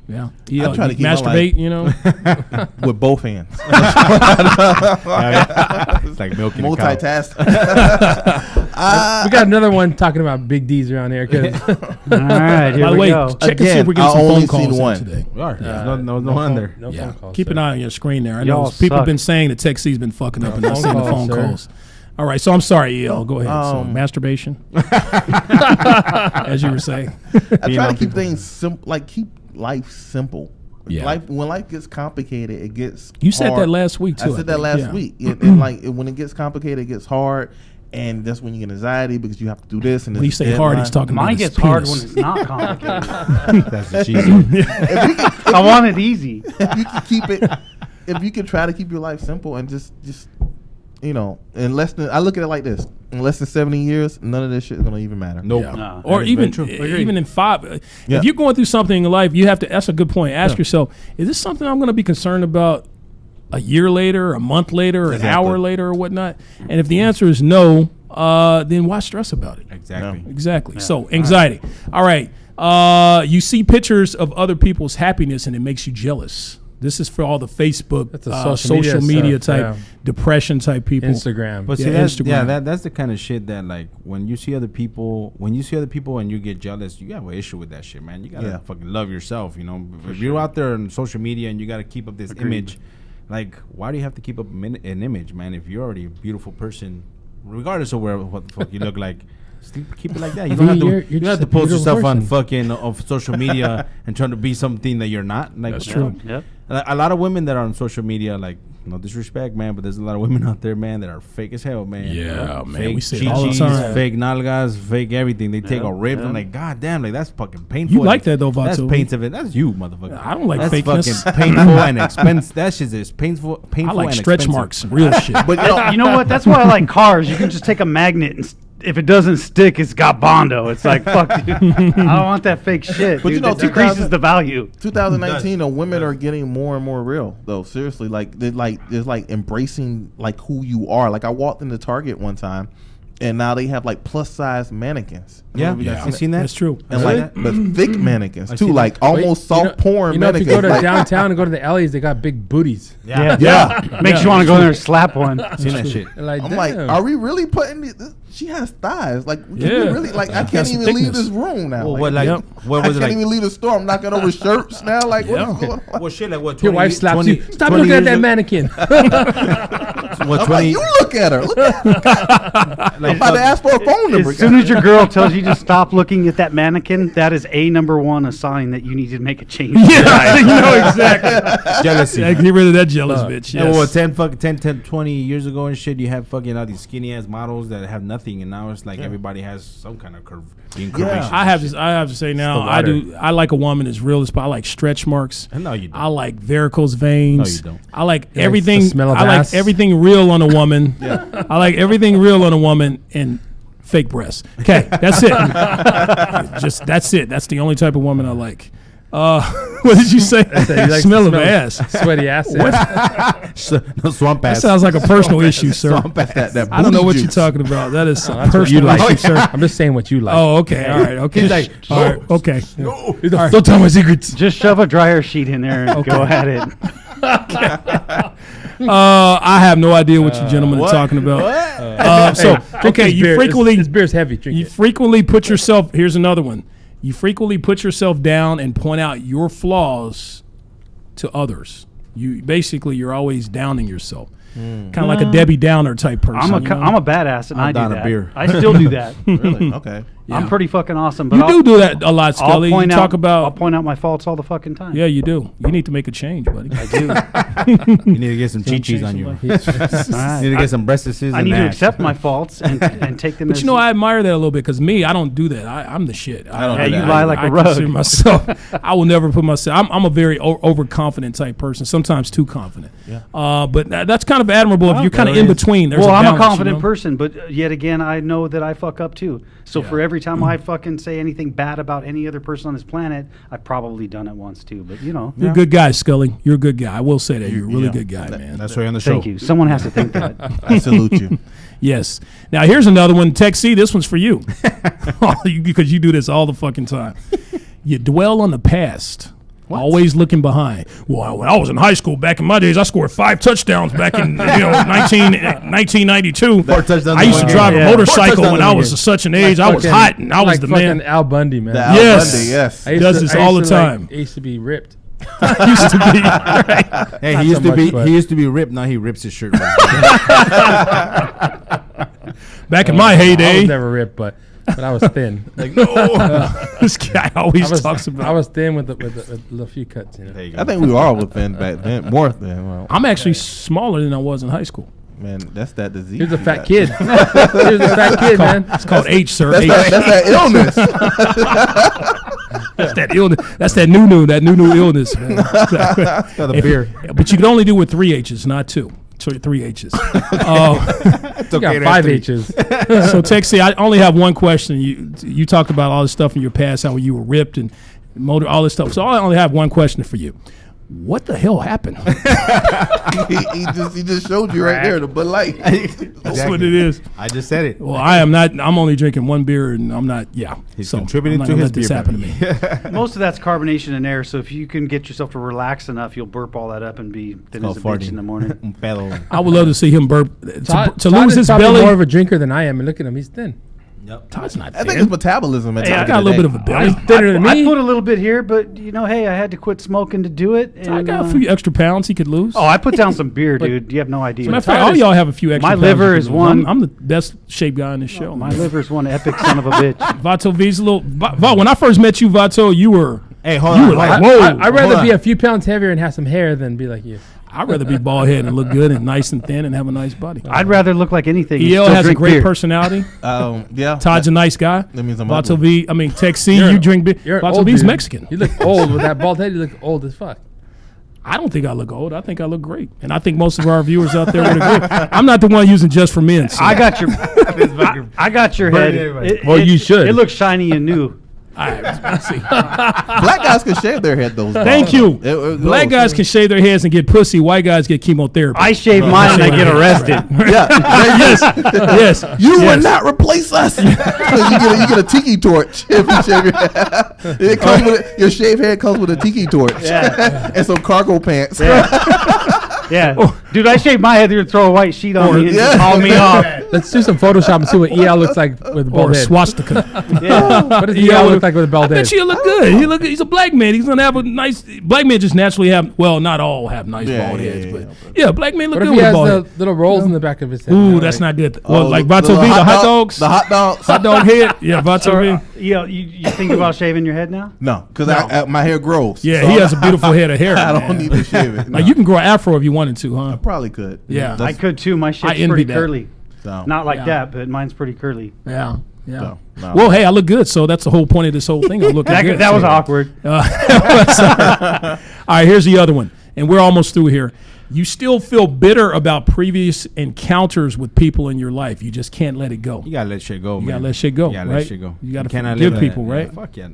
Yeah. I try to keep my masturbate, life- you know. With both hands. It's like milking a cow. Multitask. We got another one talking about big D's around here. 'Cause All right, here By the we way, go. check and see Again, if we're getting I some only phone seen calls in one. today. We are. There's no one there. No Yeah. phone calls. Keep an sir. eye on your screen there. I know Y'all people have suck. been saying the Tech C's been fucking up and not phone saying the calls, phone sir. calls. All right, so I'm sorry, EL. Go ahead. So masturbation, as you were saying. I try to keep things simple, like keep life simple. Yeah. When life gets complicated, it gets. You said hard. that last week too. I said that think. last Yeah. week, and like when it gets complicated, it gets hard, and that's when you get anxiety because you have to do this. And When you this say hard, he's talking about Mine his gets hard penis. when it's not complicated. That's the cheese. I want it easy. If you can keep it, if you can try to keep your life simple and just in less than, I look at it like this: in less than 70 years, none of this shit is gonna even matter. Nope. Yeah. No. Or That is even very true. even in 5. Yeah. If you're going through something in life, you have to. That's a good point. Ask yourself: is this something I'm going to be concerned about a year later, a month later, an Exactly. hour later, or whatnot? And if the answer is no, then why stress about it? Exactly. Exactly. So anxiety. All right. You see pictures of other people's happiness, and it makes you jealous. This is for all the Facebook, That's a social social media media type, stuff, yeah. depression type people. Instagram. But Yeah, see, Instagram. that's the kind of shit that like when you see other people and you get jealous, you have an issue with that shit, man. You gotta fucking love yourself, you know. If you're out there on social media and you gotta keep up this image, like why do you have to keep up an image, man? If you're already a beautiful person, regardless of what the fuck you look like. Still keep it like that. You don't have to. You're You don't have just to a post beautiful yourself on person. fucking of social media and trying to be something that you're not. Like That's what the true. fuck? Yep. A lot of women that are on social media, like no disrespect, man, but there's a lot of women out there, man, that are fake as hell, man. Yeah, man, Fake we see it all the chichis, time. fake nalgas, fake everything. They take Yeah, a ribs. yeah. I'm like, god damn, like that's fucking painful. You like that though, That's Vato. painful. That's you, motherfucker. I don't like that's fakeness. fucking painful and expensive. That shit is painful. I like and stretch expensive. marks, real shit. But You know what? That's why I like cars. You can just take a magnet and if it doesn't stick, it's got Bondo. It's like, fuck, dude. I don't want that fake shit. But dude. you know, that decreases 2000 the value. 2019, women are getting more and more real though. Seriously, they're embracing like who you are. Like I walked into Target one time, and now they have like plus size mannequins. I don't know if you guys You seen that? That's true. And Really? like, but thick mannequins too, seen like that. almost soft porn You know, if you mannequins. go to like, downtown and go to the alleys, they got big booties. Yeah. yeah. Makes you want to go in there and slap one. Seen that shit. They're like, I'm like, damn. are we really putting this? She has thighs. Like, can Yeah. we really? Like, I Got can't some even leave thickness. this room now. Well, what like Yep. what I was it can't like? even leave the store. I'm knocking over shirts now. Like, Yeah. what's going on? Well, shit, like what? Your 20 wife slaps 20 you. Stop 20 looking at years that ago- mannequin. What I'm 20? like, you look at her. Look at her. I'm about to ask for a phone number. As soon as your girl tells you to stop looking at that mannequin, that is number one, a sign that you need to make a change. Yeah, you know exactly. Jealousy. Yeah, get rid of that jealous bitch. Yeah, Yes. well, 10, 20 years ago and shit, you had fucking all these skinny ass models that have nothing, and now it's like everybody has some kind of curve, being curvaceous. I have to say now, the I water. do. I like a woman as real as possible. I like stretch marks. No, you don't. I like varicose veins. No, you don't. I like You like everything. the smell of I like ass? everything real on a woman. I like everything real on a woman and fake breasts. Okay, that's it. That's it. That's the only type of woman I like. What did you say? You like the Smell of ass. Sweaty ass. No swamp That ass. sounds like a personal issue, sir. Swamp ass. That I don't know booty what you're juice. talking about. That is a That's what personal you like. issue, sir. I'm just saying what you like. Oh, okay. All right. Okay. He's like, all right. Okay. Don't tell my secrets. Just shove a dryer sheet in there and go at it. I have no idea what you gentlemen are talking about. So, okay, you frequently This beer's heavy. Drink you it. frequently put yourself. Here's another one. You frequently put yourself down and point out your flaws to others. You're always downing yourself. Kind of like a Debbie Downer type person. I'm a badass, and I do down a that. beer. I still do that. Really? Okay. I'm pretty fucking awesome. But You do that a lot, Scully. You I'll talk about. point out my faults all the fucking time. Yeah, you do. You need to make a change, buddy. I do. You need to get some chi-chis on you. All You right. need to get some breastises. I need to accept my faults and take them. But as you know, I admire that a little bit because me, I don't do that. I'm the shit. I don't Yeah, do you that. lie like a I consider rug. myself. I will never put myself. I'm a very overconfident type person. Sometimes too confident. Yeah. But that's kind of admirable if you're kind of in between. There's Well, I'm a balance, confident you know? person, but yet again, I know that I fuck up too. So for every time I fucking say anything bad about any other person on this planet, I've probably done it once too. But you know, You're a good guy, Scully. You're a good guy. I will say that. You're a really good guy, man. That's why you're on the show. thank you. Someone has to think that. I salute you. Yes. Now here's another one. Tech C, this one's for you. Because you do this all the fucking time. You dwell on the past. Always looking behind. Well, when I was in high school, back in my days, I scored 5 touchdowns back in 1992. 4 touchdowns I used to in one drive game. a Yeah. motorcycle 4 when I was such an age. I was fucking- hot and I was like the fucking man. Al Bundy, man. The Al Yes. Bundy, yes. I used does to- this I all used the to, time. I used to be ripped. Used to be. Right. Hey, Not he used so to be much, but- he used to be ripped. Now he rips his shirt. Back in my I heyday. was never ripped, but I was thin. This guy always I talks about. was thin with a few cuts. You know? There you go. I think we were all within back then. More than well, I'm actually smaller than I was in high school. man. That's that disease. Here's a you fat got. kid. Here's a fat kid, man. It's called H, sir. That's H. that illness. That's that illness. That's that new illness. Man. Got the beer. But you can only do with 3 H's, not 2. So 3 H's. You got 5 H's. So Texie, I only have one question. You talked about all this stuff in your past, how you were ripped and motor, all this stuff. So I only have one question for you. What the hell happened? he just showed you right there the Bud Light. That's what it is. I just said it. Well, I am not. I'm only drinking one beer, and I'm not. Yeah, He's so contributing I'm not to gonna his let this beer happen to me. Most of that's carbonation and air. So if you can get yourself to relax enough, you'll burp all that up and be thin as a bitch in the morning. Un pedo. I would love to see him burp to Todd lose is his probably belly. more of a drinker than I am, and look at him, he's thin. Todd's not I think thin. it's metabolism. At the Hey, end I of got a the little day. bit of a belly. Thinner than I me. put a little bit here, but you know, hey, I had to quit smoking to do it. And, I got a few extra pounds he could lose. Oh, I put down some beer, dude. You have no idea. Matter of fact, all y'all have a few extra. My pounds liver you is can lose. one- I'm the best shaped guy in this show. My man. liver's one epic son of a bitch. Vato V's a little. When I first met you, Vato, you were. Hey, hold You on. were like, hold on. whoa. I'd rather Hold be on. a few pounds heavier and have some hair than be like you. I'd rather be bald headed and look good and nice and thin and have a nice body. I'd rather look like anything. and EL still has a drink great beer. personality. Yeah. Todd's a nice guy. That means I'm Vato ugly. V. I mean, Tech C. You're- You drink beer. You're an Vato old V's dude. Mexican. You look old with that bald head. You look old as fuck. I don't think I look old. I think I look great, and I think most of our viewers out there would agree. I'm not the one using just for men. So. I got your, I got your head. everybody. Well, you should. It looks shiny and new. I see. Black guys can shave their head though. Thank you. It Black goes. guys can shave their heads and get pussy. White guys get chemotherapy. I shave mine and I get arrested. Yeah. yes, yes. You yes. would not replace us. you get a tiki torch if you shave your head. It comes with your shaved head comes with a tiki torch and some cargo pants. Yeah, dude, I shave my head. They're gonna throw a white sheet on me and just haul me off. Let's do some Photoshop and see what EL looks like with a Or bald a head. swastika. Yeah. What does Yeah, EL well, look like with a I bald head? bet you look good. He's a black man. He's gonna have a nice. Black men just naturally have. Well, not all have nice Yeah, bald yeah, heads, yeah, but yeah. yeah, black men look What if good he with has bald the head. little rolls in the back of his head? Ooh, You know, that's like- not good. Well, like the Vato V, the hot dog- dogs, The hot dogs. hot dog head. Yeah, Vato So, V. you think about shaving your head now? No, because my hair grows. Yeah, So he has a beautiful head of hair. I man. don't need to shave it. Like you can grow an afro if you wanted to, huh? Probably could. Yeah. I could too. My I shit's envy pretty that. curly. So, Not like Yeah. that, but mine's pretty curly. Yeah, yeah. No, no. Well, hey, I look good, so that's the whole point of this whole thing. I'm looking good. That was So- awkward. All right, here's the other one, and we're almost through here. You still feel bitter about previous encounters with people in your life. You just can't let it go. You gotta let shit go. You gotta let shit go, You gotta right? let shit go. You gotta cannot forgive live like people, that. right? Yeah, fuck yeah.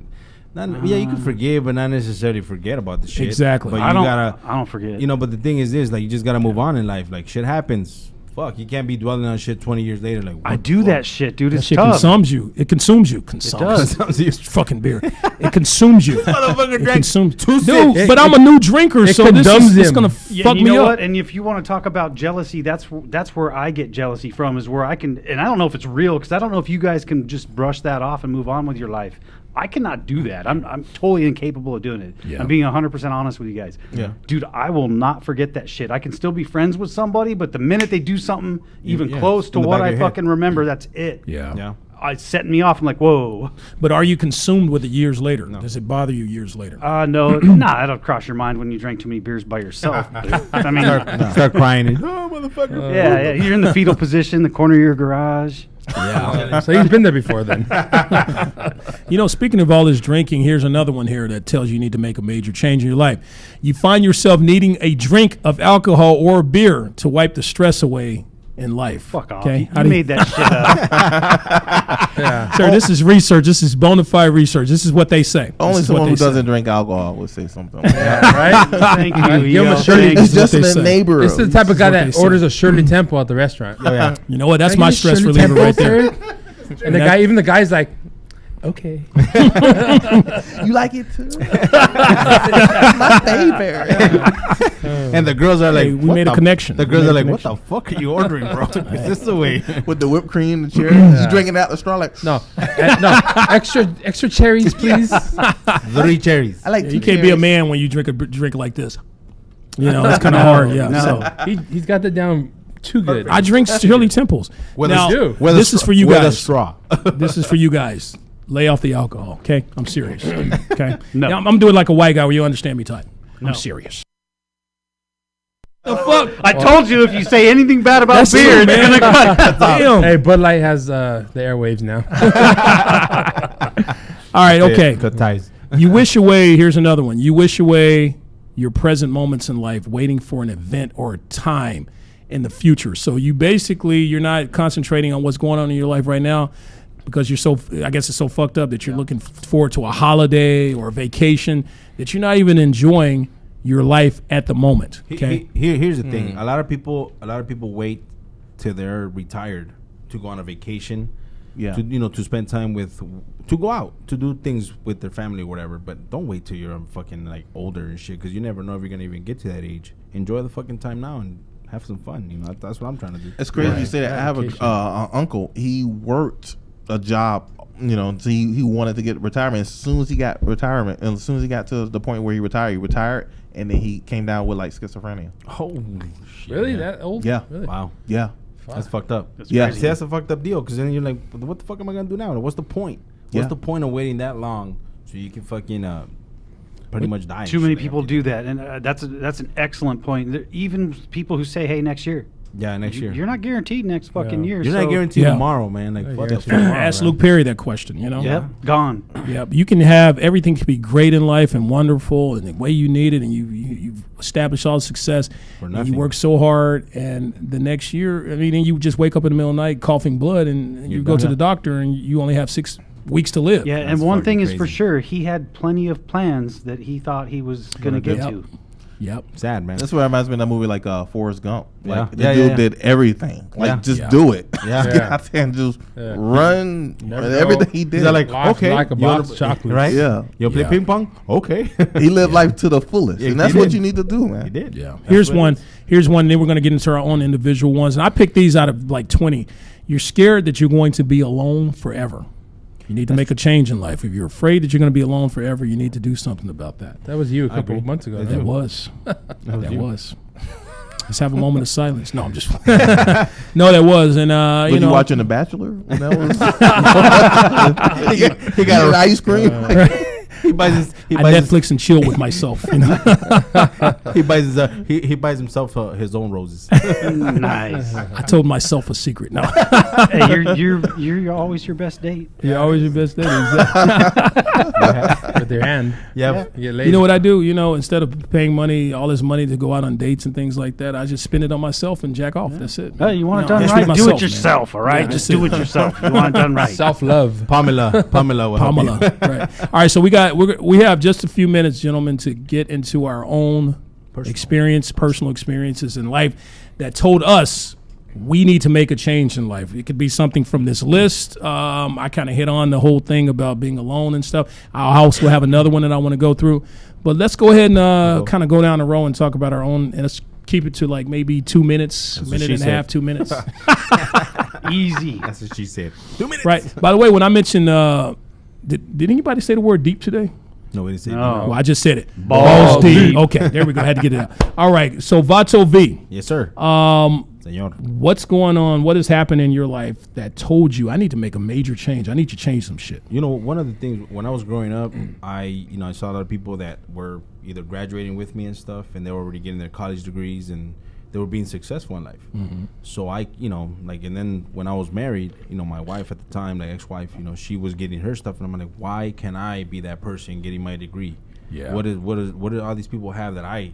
Yeah, you can forgive, but not necessarily forget about the shit. Exactly. But I you don't. gotta, I don't forget. you know. But the thing is this: like, you just gotta move on in life. Like, shit happens. Fuck, you can't be dwelling on shit 20 years later. Like, I what do the that shit, dude. That It's shit tough. consumes you. It consumes you. does. It's fucking beer. It consumes you. Motherfucker It drank consumes. two Dude, sips. but I'm a new drinker, it so this condemns is it's him. gonna Yeah, fucked and you me know up. what? And if you want to talk about jealousy, that's where I get jealousy from, is where I can, and I don't know if it's real, because I don't know if you guys can just brush that off and move on with your life. I cannot do that. I'm totally incapable of doing it. Yeah. I'm being 100% honest with you guys. Yeah. Dude, I will not forget that shit. I can still be friends with somebody, but the minute they do something even Yeah, close to in the what back of I your head. fucking remember, that's it. Yeah. Yeah. It's setting me off. I'm like, whoa. But are you consumed with it years later? Does it bother you years later? No, that'll cross your mind when you drank too many beers by yourself. I mean, Start crying. And, oh, motherfucker. yeah, you're in the fetal position, the corner of your garage. Yeah. So he's been there before then. Speaking of all this drinking, here's another one here that tells you need to make a major change in your life. You find yourself needing a drink of alcohol or beer to wipe the stress away in life. Fuck off. Okay? You made that shit up. Yeah. Sir, this is research. This is bona fide research. This is what they say. Only This is someone what who they say. doesn't drink alcohol would say something like that. Right? Thank you. Give him a yo. Shirley. Thanks. He's just what they a say. neighbor. It's the type of guy what they that say. orders a Shirley Temple at the restaurant. Oh, yeah. You know what? That's Can my I get stress Shirley reliever Temple, right there. sir? And even the guy's like, okay. You like it too? My favorite. And the girls are like, Hey, we what made a the- connection. The We girls made are a like, what connection. the fuck are you ordering, bro? Is this the way? With the whipped cream, the cherry. He's drinking out the straw like, No, extra cherries, please. 3 cherries. I like You can't be a man when you drink a drink like this. It's kind of hard. Yeah. no. So He's got that down too good. I drink Shirley Temples. With Now, a, with a this is straw- for you with a guys. straw. This is for you guys. Lay off the alcohol, okay? I'm serious. Okay? No. Now, I'm doing like a white guy where you understand me type. No. I'm serious. The fuck? I told you if you say anything bad about That's beer, it, it's man. gonna cut. Damn. Hey, Bud Light has the airwaves now. All right, okay. Cut ties. You wish away, here's another one. You wish away your present moments in life waiting for an event or a time in the future. So you're not concentrating on what's going on in your life right now because I guess it's so fucked up that you're looking forward to a holiday or a vacation that you're not even enjoying your life at the moment. Okay. Here's the thing. A lot of people wait till they're retired to go on a vacation. Yeah. To spend time to go out, to do things with their family or whatever. But don't wait till you're fucking like older and shit, because you never know if you're gonna even get to that age. Enjoy the fucking time now and have some fun. That's what I'm trying to do. It's crazy you say that. I have an uncle. He worked a job, so he wanted to get retirement. As soon as he got retirement, and as soon as he got to the point where he retired, and then he came down with like schizophrenia. Holy shit! Really? man. That old? Yeah. Really? Wow. Yeah. That's fucked up. Yeah. See, that's a fucked up deal, because then you're like, what the fuck am I gonna do now? What's the point? What's Yeah. the point of waiting that long so you can fucking pretty much die? and Too shit many like people that? do that, and that's an excellent point. Even people who say, "Hey, next year." Yeah, next year. You're not guaranteed next fucking year. You're so not guaranteed Yeah. tomorrow, man. Like, fuck guaranteed. that tomorrow, Ask man. Luke Perry that question, Yep, gone. Yeah, you can have everything can be great in life and wonderful and the way you need it, and you've established all the success. For And you nothing. work so hard, and the next year, then you just wake up in the middle of the night coughing blood, and you go to done. the doctor, and you only have 6 weeks to live. Yeah, That's and one thing fucking is for crazy. sure, he had plenty of plans that he thought he was going to get Yep. to. Yep. Sad, man. That's what reminds me of that movie like Forrest Gump. Like Yeah. the Yeah, dude yeah. did everything. Like Yeah. just Yeah. do it. Yeah. Get out there and just Yeah. run. Never Everything know. he did. He's like, Life okay, like a you box wanna- of chocolates. right? Yeah. You play Yeah. ping pong? Okay. He lived life to the fullest, Yeah, and that's he what did. you need to do, man. He did. Yeah. That's Here's what it one. is. Here's one. Then we're going to get into our own individual ones, and I picked these out of like 20. You're scared that you're going to be alone forever. You need to make a change in life. If you're afraid that you're going to be alone forever, you need to do something about that. That was you a I couple agree. of months ago. That's right? That was. That you. was. Let's have a moment of silence. No, I'm just. No, that was, and Was you you know, watching The Bachelor when that was? he got an ice cream. He buys his. He I buys his, Netflix and chill with myself. You know? he buys his. He buys himself his own roses. Nice. I told myself a secret. No, Hey, you're always your best date. you're always your best date. With your hand. Yeah. You get lazy. You know what I do? Instead of paying all this money to go out on dates and things like that, I just spend it on myself and jack off. That's it. Hey, you want it No, I done just right? treat Do myself, it man. yourself, all right? Yeah, Just that's do it. it yourself. You want it done right. Self-love. Pamela will help Pamela. you. Right. All right. So we have just a few minutes, gentlemen, to get into our own personal experiences in life that told us we need to make a change in life. It could be something from this list. I kind of hit on the whole thing about being alone and stuff. I also have another one that I want to go through. But let's go ahead and kind of go down the row and talk about our own. And let's keep it to like maybe 2 minutes, minute and a half, 2 minutes. Easy. That's what she said. 2 minutes. Right. By the way, when I mentioned, did anybody say the word deep today? No, it said. No. Well, I just said it. Balls deep. Okay, there we go. I had to get it out. All right. So Vato V. Yes, sir. Senor. What's going on? What has happened in your life that told you I need to make a major change? I need to change some shit. You know, one of the things when I was growing up, I saw a lot of people that were either graduating with me and stuff, and they were already getting their college degrees, and they were being successful in life. Mm-hmm. So I, and then when I was married, my wife at the time, like ex-wife, she was getting her stuff, and I'm like, why can't I be that person getting my degree? Yeah. What do all these people have that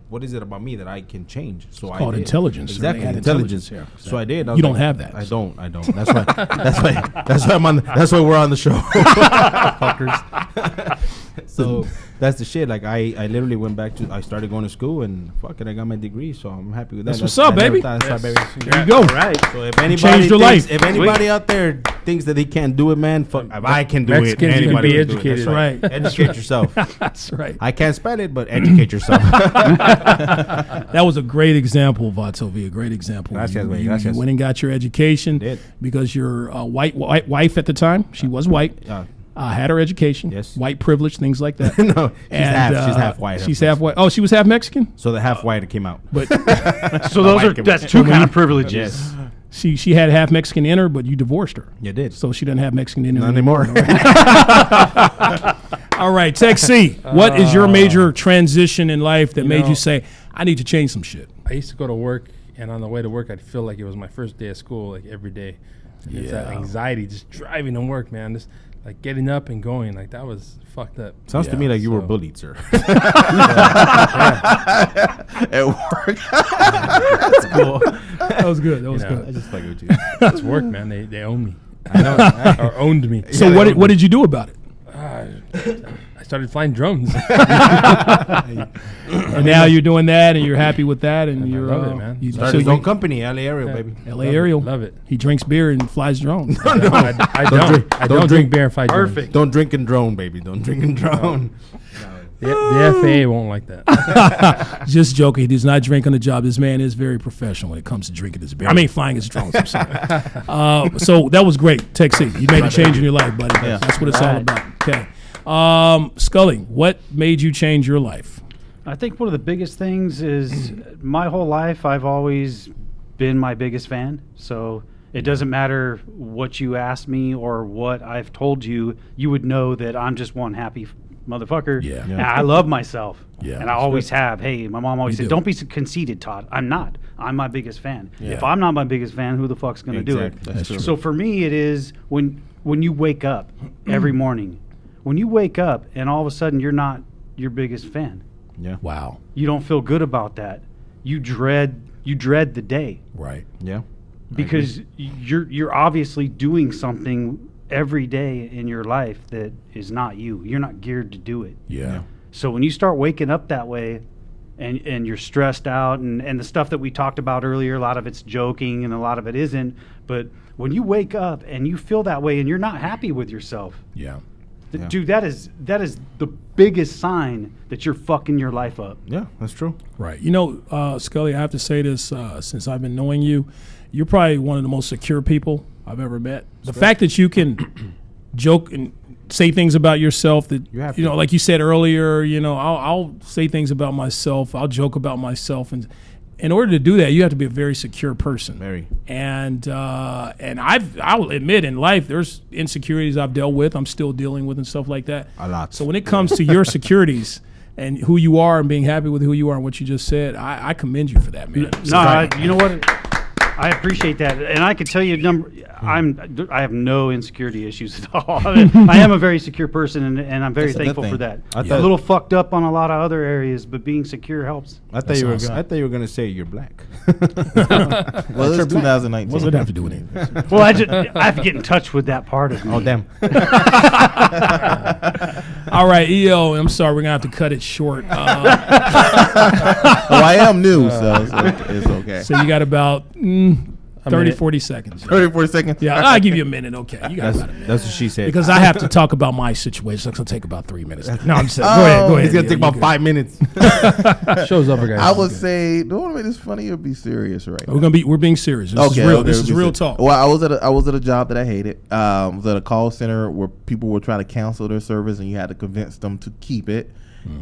what is it about me that I can change? So it's called intelligence. Exactly, Right? intelligence. Yeah. So I did. You don't have that. I don't. That's why. That's why we're on the show. Fuckers. So that's the shit. Like I literally went back I started going to school, and fuck it, I got my degree, so I'm happy with that. That's what's up, baby. That's right, baby. There you go. Right. So if anybody changed your life. if anybody out there thinks that they can't do it, man, fuck, if I can do Mexicans it. can Anybody be can do it. educated. That's right. Right. Educate yourself. That's right. I can't spell it, but educate yourself. That was a great example, Vato V. A great example. Gracias, güey, You gracias. went and got your education Did. because your white wife at the time, she was white. Had her education, Yes. white privilege, things like that. No, she's half white. She's half white. Oh, she was half Mexican, So the half white came out. but So that's two kind of privileges. she had half Mexican in her, but you divorced her, You did. so she doesn't have Mexican in her Not anymore. All right, Tech C, what is your major transition in life that made you say, I need to change some shit? I used to go to work, and on the way to work, I'd feel like it was my first day of school, like every day. It's that anxiety, just driving to work, man. Just like getting up and going, like that was fucked up. Sounds to me like you were so- bullied, sir. At work. That's cool. That was good. That was You know, I good. just fucking with you. It's work, man. They own me. I know. Or owned me. So what did you do about it? I started flying drones. And now you're doing that, and you're happy with that, and you're love it, man. You, Started so his you- own company, LA Aerial, baby. LA Aerial. Love it. He drinks beer and flies drones. I don't drink beer and fly drones. Perfect. Don't drink and drone, baby. Don't drink and drone. The FAA won't like that. Just joking. He does not drink on the job. This man is very professional when it comes to drinking his beer. I mean, flying his drones. I'm sorry. So that was great, Tech C. You made a change in your life, buddy. Yeah. That's what it's all about. Okay. Scully, what made you change your life? I think one of the biggest things is my whole life I've always been my biggest fan. So it doesn't matter what you ask me or what I've told you, you would know that I'm just one happy motherfucker. Yeah. And I love myself. Yeah. And I always have. Hey, my mom always You said, do. don't be so conceited, Todd. I'm not. I'm my biggest fan. Yeah. If I'm not my biggest fan, who the fuck's going to do it? Exactly. That's true. So for me, it is when you wake up every morning, when you wake up and all of a sudden you're not your biggest fan, Yeah. Wow. you don't feel good about that. You dread the day Right. Yeah. because you're obviously doing something every day in your life that is not you. You're not geared to do it. Yeah. So when you start waking up that way and you're stressed out and the stuff that we talked about earlier, a lot of it's joking and a lot of it isn't, but when you wake up and you feel that way and you're not happy with yourself, Yeah. Yeah. dude, that is the biggest sign that you're fucking your life up. Yeah, that's true. Right. You know, Scully, I have to say this, since I've been knowing you, you're probably one of the most secure people I've ever met. The fact that you can joke and say things about yourself that, You have you know, to. like you said earlier, you know, I'll say things about myself. I'll joke about myself. And in order to do that, you have to be a very secure person. Very. And I'll admit in life, there's insecurities I've dealt with, I'm still dealing with and stuff like that. A lot. So when it comes to your securities and who you are and being happy with who you are and what you just said, I commend you for that, man. No, you know what? I appreciate that, and I can tell you, I have no insecurity issues at all. I am a very secure person, and I'm very That's a good thankful for thing. that. I A thought- little fucked up on a lot of other areas, but being secure helps. I thought That's you were. awesome. I thought you were gonna say you're black. Well, it's 2019. What does it have to do with it? Well, I have to get in touch with that part of me. Oh damn. All right, EO, I'm sorry, we're going to have to cut it short. Oh, I am new, so it's okay. So you got about 30, 40 seconds. 30, 40 seconds. Yeah, I'll give you a minute. Okay, you got about a minute. That's what she said. Because I have to talk about my situation. So it's going to take about 3 minutes. No, I'm just saying. Go ahead. Go ahead. It's gonna Yeah, take about you 5 minutes. Show's over, guys. I would say, do you want to make this funny or be serious right now? We're being serious. This is real. This is real talk. Well, I was at a job that I hated. I was at a call center where people were trying to cancel their service, and you had to convince them to keep it.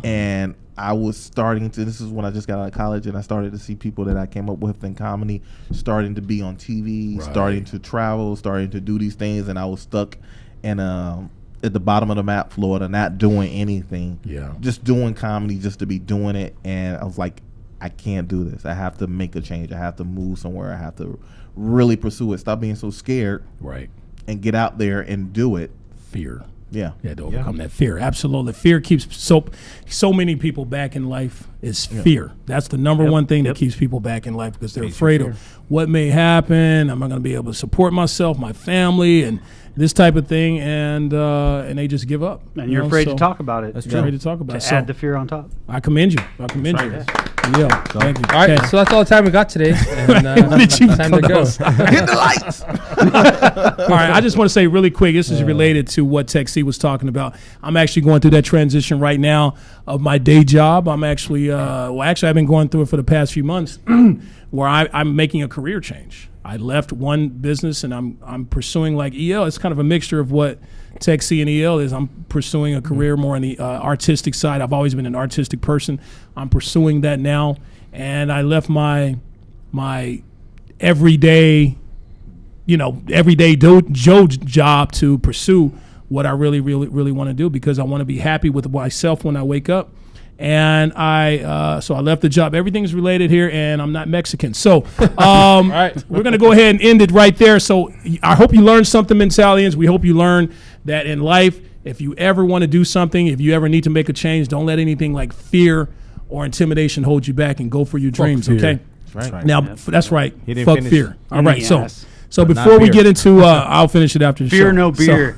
And I was starting to. This is when I just got out of college, and I started to see people that I came up with in comedy starting to be on TV, starting to travel, starting to do these things, and I was stuck in at the bottom of the map, Florida, not doing anything. Yeah, just doing comedy, just to be doing it, and I was like, I can't do this. I have to make a change. I have to move somewhere. I have to really pursue it. Stop being so scared. Right. And get out there and do it. Fear. Yeah. You had to overcome that fear. Absolutely. Fear keeps so many people back in life is fear. That's the number one thing that keeps people back in life because they're afraid of what may happen. Am I going to be able to support myself, my family, and this type of thing, and they just give up. And you're afraid to talk about it. That's true. Afraid to talk about it. To add the fear on top. I commend you. I commend you. Yeah. Thank you. All right, so that's all the time we got today. And, time to go. Hit the lights. All right, I just want to say really quick, this is related to what Tech C was talking about. I'm actually going through that transition right now of my day job. I'm actually, I've been going through it for the past few months where I'm making a career change. I left one business and I'm pursuing like EL. It's kind of a mixture of what Tech C and EL is. I'm pursuing a career more on the artistic side. I've always been an artistic person. I'm pursuing that now. And I left my everyday Joe job to pursue what I really want to do because I want to be happy with myself when I wake up. And so I left the job. Everything's related here, and I'm not Mexican. So we're going to go ahead and end it right there. So I hope you learned something, Mentalians. We hope you learned that in life, if you ever want to do something, if you ever need to make a change, don't let anything like fear or intimidation hold you back and go for your dreams, okay? That's right. Now, that's right. He didn't Fuck finish. fear. All right, Yes. So But before not we beer. get into, I'll finish it after the show. Fear no beer.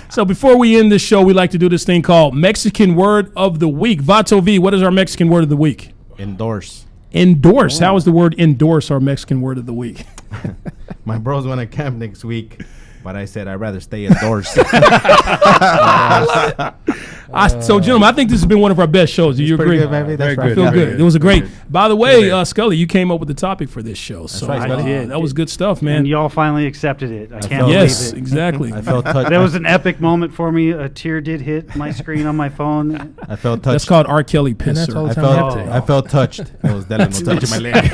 So before we end this show, we like to do this thing called Mexican Word of the Week. Vato V, what is our Mexican Word of the Week? Endorse. Endorse. How is the word endorse our Mexican Word of the Week? My bros want to camp next week, but I said I'd rather stay indoors. So, gentlemen, I think this has been one of our best shows. Do you agree? Pretty good, baby. That's Very right. I feel Yeah. good. It was a great. By the way, Scully, you came up with the topic for this show. So right, Scully. I did. that was good stuff, And man. y'all finally accepted it. I can't felt- Yes, believe it. exactly. I felt touched. That was an epic moment for me. A tear did hit my screen on my phone. I felt That's touched. called R. Kelly piss, that's sir. all I the time we have felt. today. I felt touched. It was Dylan touching my leg.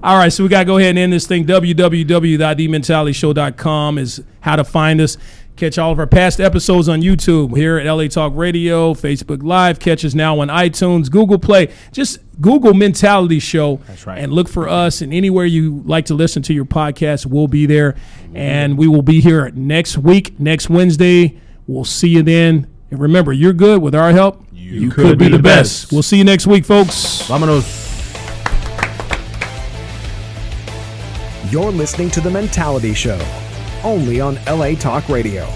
All right, so we got to go ahead and end this thing. www.thementalityshow.com is how to find us. Catch all of our past episodes on YouTube here at LA Talk Radio, Facebook Live. Catch us now on iTunes, Google Play. Just Google Mentality Show. That's right. And look for us. And anywhere you like to listen to your podcast, we'll be there. And we will be here next week, next Wednesday. We'll see you then. And remember, you're good. With our help, you could be the best. We'll see you next week, folks. Vámonos. You're listening to The Mentality Show, only on LA Talk Radio.